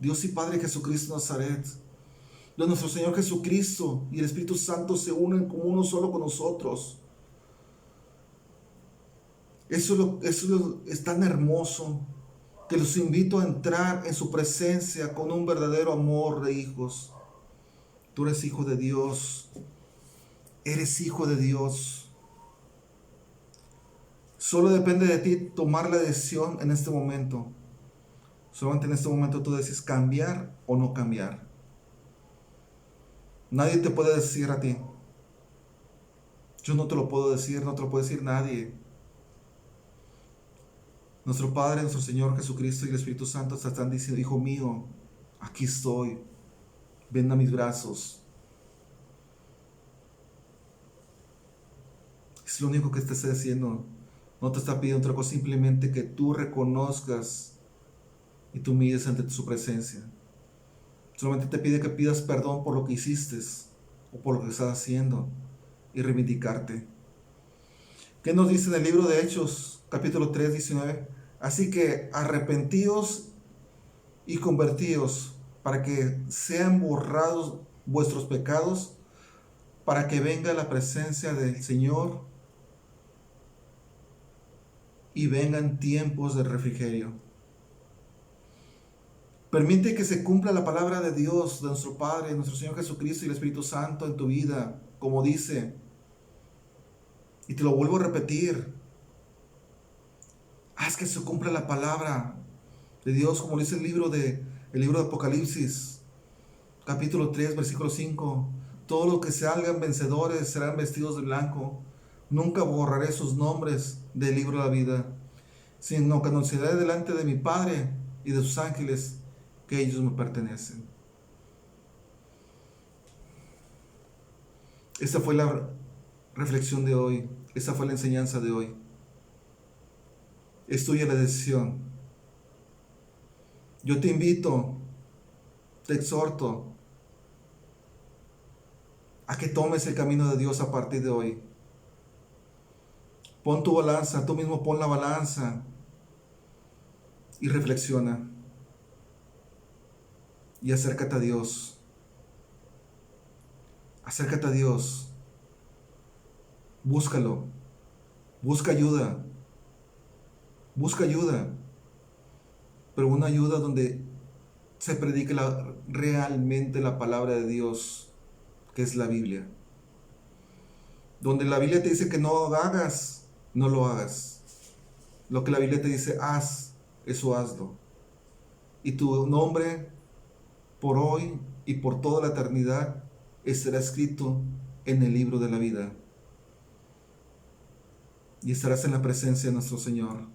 Speaker 1: Dios y Padre Jesucristo de Nazaret, donde nuestro Señor Jesucristo y el Espíritu Santo se unen como uno solo con nosotros. Eso es tan hermoso que los invito a entrar en su presencia con un verdadero amor de hijos. Tú eres hijo de Dios. Eres hijo de Dios. Solo depende de ti tomar la decisión en este momento. Solamente en este momento tú decides cambiar o no cambiar. Nadie te puede decir a ti. Yo no te lo puedo decir, no te lo puede decir nadie. Nuestro Padre, nuestro Señor Jesucristo y el Espíritu Santo te están diciendo: hijo mío, aquí estoy, ven a mis brazos. Es lo único que te está diciendo. No te está pidiendo otra cosa, simplemente que tú reconozcas y te humilles ante su presencia. Solamente te pide que pidas perdón por lo que hiciste o por lo que estás haciendo y reivindicarte. ¿Qué nos dice en el libro de Hechos, capítulo 3, 19? Así que arrepentíos y convertíos para que sean borrados vuestros pecados, para que venga la presencia del Señor y vengan tiempos de refrigerio. Permite que se cumpla la palabra de Dios, de nuestro Padre, nuestro Señor Jesucristo y el Espíritu Santo en tu vida, como dice. Y te lo vuelvo a repetir. Haz que se cumpla la palabra de Dios, como dice el libro de Apocalipsis, capítulo 3, versículo 5. Todos los que salgan vencedores serán vestidos de blanco. Nunca borraré sus nombres del libro de la vida, sino que anunciaré delante de mi Padre y de sus ángeles que ellos me pertenecen. Esta fue la reflexión de hoy. Esta fue la enseñanza de hoy. Es tuya la decisión. Yo te invito, te exhorto a que tomes el camino de Dios a partir de hoy. Pon tu balanza, tú mismo pon la balanza y reflexiona. Y acércate a Dios. Acércate a Dios. Búscalo. Busca ayuda. Busca ayuda. Pero una ayuda donde se predique realmente la palabra de Dios, que es la Biblia. Donde la Biblia te dice que no hagas, no lo hagas. Lo que la Biblia te dice, haz, eso hazlo. Y tu nombre, por hoy y por toda la eternidad, estará escrito en el libro de la vida. Y estarás en la presencia de nuestro Señor,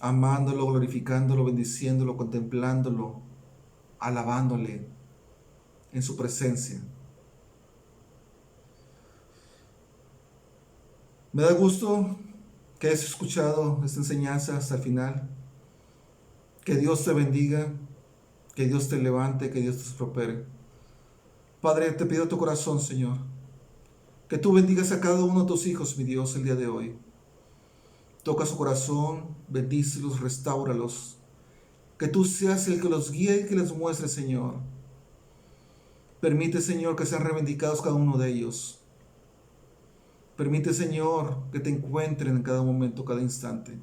Speaker 1: amándolo, glorificándolo, bendiciéndolo, contemplándolo, alabándole en su presencia. Me da gusto que hayas escuchado esta enseñanza hasta el final. Que Dios te bendiga, que Dios te levante, que Dios te prospere. Padre, te pido tu corazón, Señor, que tú bendigas a cada uno de tus hijos, mi Dios, el día de hoy. Toca su corazón, bendícelos, restáuralos. Que tú seas el que los guíe y que les muestre, Señor. Permite, Señor, que sean reivindicados cada uno de ellos. Permite, Señor, que te encuentren en cada momento, cada instante.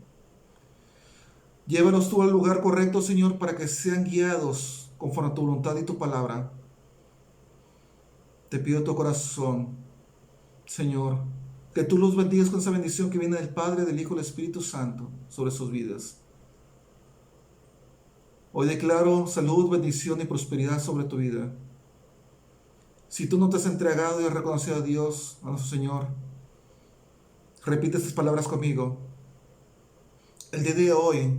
Speaker 1: Llévalos tú al lugar correcto, Señor, para que sean guiados conforme a tu voluntad y tu palabra. Te pido tu corazón, Señor, que tú los bendigas con esa bendición que viene del Padre, del Hijo y del Espíritu Santo sobre sus vidas. Hoy declaro salud, bendición y prosperidad sobre tu vida. Si tú no te has entregado y has reconocido a Dios, a nuestro Señor, repite estas palabras conmigo. El día de hoy,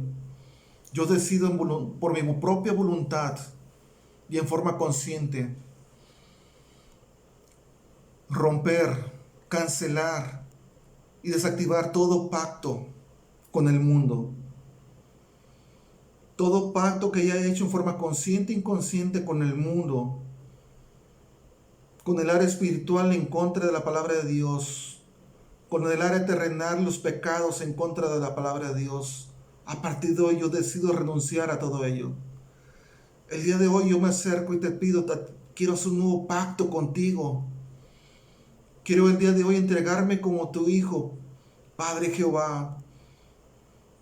Speaker 1: yo decido por mi propia voluntad y en forma consciente romper, cancelar y desactivar todo pacto con el mundo. Todo pacto que haya hecho en forma consciente e inconsciente con el mundo, con el área espiritual en contra de la palabra de Dios, con el área terrenal, los pecados en contra de la palabra de Dios. A partir de hoy yo decido renunciar a todo ello. El día de hoy yo me acerco y te pido, quiero hacer un nuevo pacto contigo. Quiero el día de hoy entregarme como tu hijo, Padre Jehová.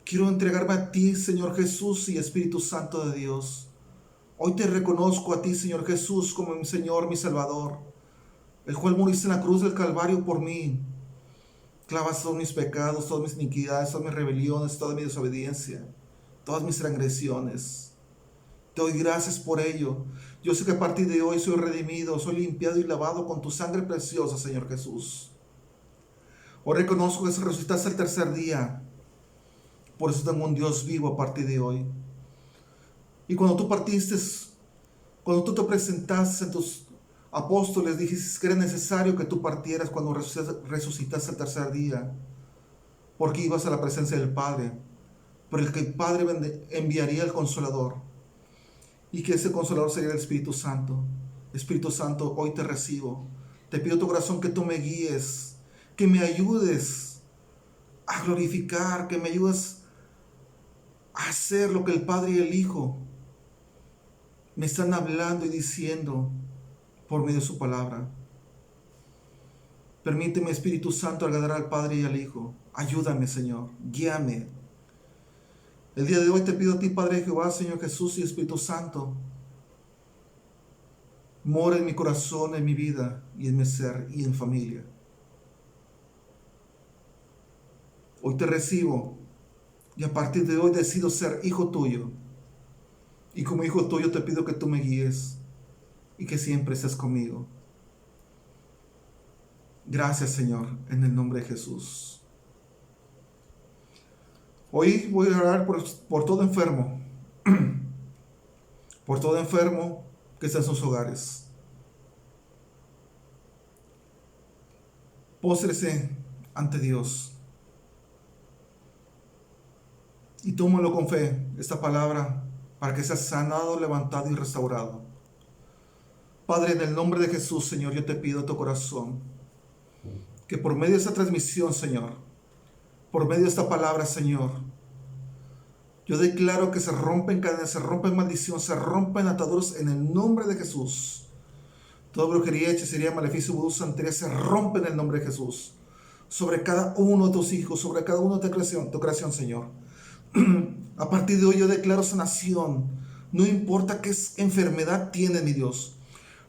Speaker 1: Quiero entregarme a ti, Señor Jesús y Espíritu Santo de Dios. Hoy te reconozco a ti, Señor Jesús, como mi Señor, mi Salvador, el cual moriste en la cruz del Calvario por mí. Clavas todos mis pecados, todas mis iniquidades, todas mis rebeliones, toda mi desobediencia, todas mis transgresiones. Te doy gracias por ello. Yo sé que a partir de hoy soy redimido, soy limpiado y lavado con tu sangre preciosa, Señor Jesús. Hoy reconozco que resucitaste el tercer día Por eso tengo un Dios vivo a partir de hoy. Y cuando tú partiste, cuando tú te presentaste en tus apóstoles, dijiste que era necesario que tú partieras cuando resucitaste el tercer día, porque ibas a la presencia del Padre, pero el que el Padre enviaría el Consolador, y que ese Consolador sería el Espíritu Santo. Espíritu Santo, hoy te recibo. Te pido tu corazón que tú me guíes, que me ayudes a glorificar, que me ayudes a hacer lo que el Padre y el Hijo me están hablando y diciendo por medio de su palabra. Permíteme, Espíritu Santo, agradar al Padre y al Hijo. Ayúdame, Señor, guíame. El día de hoy te pido a ti, Padre Jehová, Señor Jesús y Espíritu Santo, mora en mi corazón, en mi vida y en mi ser y en familia. Hoy te recibo y a partir de hoy decido ser hijo tuyo. Y como hijo tuyo te pido que tú me guíes y que siempre estés conmigo. Gracias, Señor, en el nombre de Jesús. Hoy voy a orar por todo enfermo, por todo enfermo que está en sus hogares. Póstrese ante Dios y tómalo con fe, esta palabra, para que seas sanado, levantado y restaurado. Padre, en el nombre de Jesús, Señor, yo te pido a tu corazón que por medio de esta transmisión, Señor, por medio de esta palabra, Señor, yo declaro que se rompen cadenas, se rompen maldiciones, se rompen ataduras en el nombre de Jesús. Toda brujería, hechicería, maleficio, vudú, santería se rompe en el nombre de Jesús. Sobre cada uno de tus hijos, sobre cada uno de tu creación, Señor. A partir de hoy yo declaro sanación. No importa qué enfermedad tiene, mi Dios.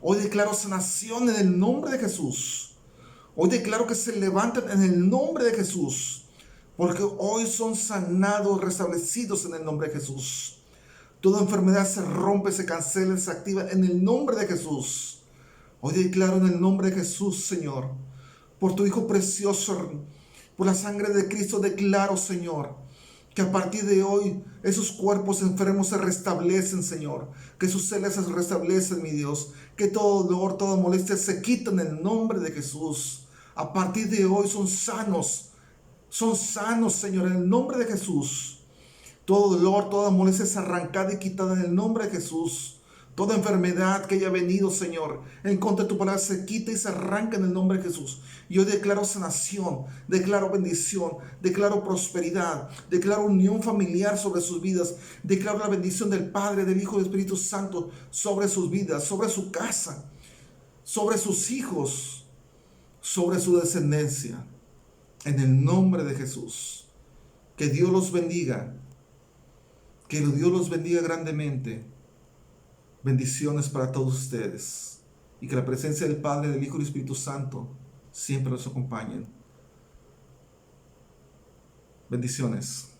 Speaker 1: Hoy declaro sanación en el nombre de Jesús. Hoy declaro que se levantan en el nombre de Jesús. Porque hoy son sanados, restablecidos en el nombre de Jesús. Toda enfermedad se rompe, se cancela, se activa en el nombre de Jesús. Hoy declaro en el nombre de Jesús, Señor, por tu Hijo precioso, por la sangre de Cristo, declaro, Señor, que a partir de hoy esos cuerpos enfermos se restablecen, Señor. Que sus células se restablecen, mi Dios. Que todo dolor, toda molestia se quita en el nombre de Jesús. A partir de hoy son sanos, Señor, en el nombre de Jesús. Todo dolor, toda molestia es arrancada y quitada en el nombre de Jesús. Toda enfermedad que haya venido, Señor, en contra de tu palabra, se quita y se arranca en el nombre de Jesús. Yo declaro sanación, declaro bendición, declaro prosperidad, declaro unión familiar sobre sus vidas, declaro la bendición del Padre, del Hijo y del Espíritu Santo sobre sus vidas, sobre su casa, sobre sus hijos, sobre su descendencia. En el nombre de Jesús. Que Dios los bendiga. Que Dios los bendiga grandemente. Bendiciones para todos ustedes. Y que la presencia del Padre, del Hijo y del Espíritu Santo siempre los acompañen. Bendiciones.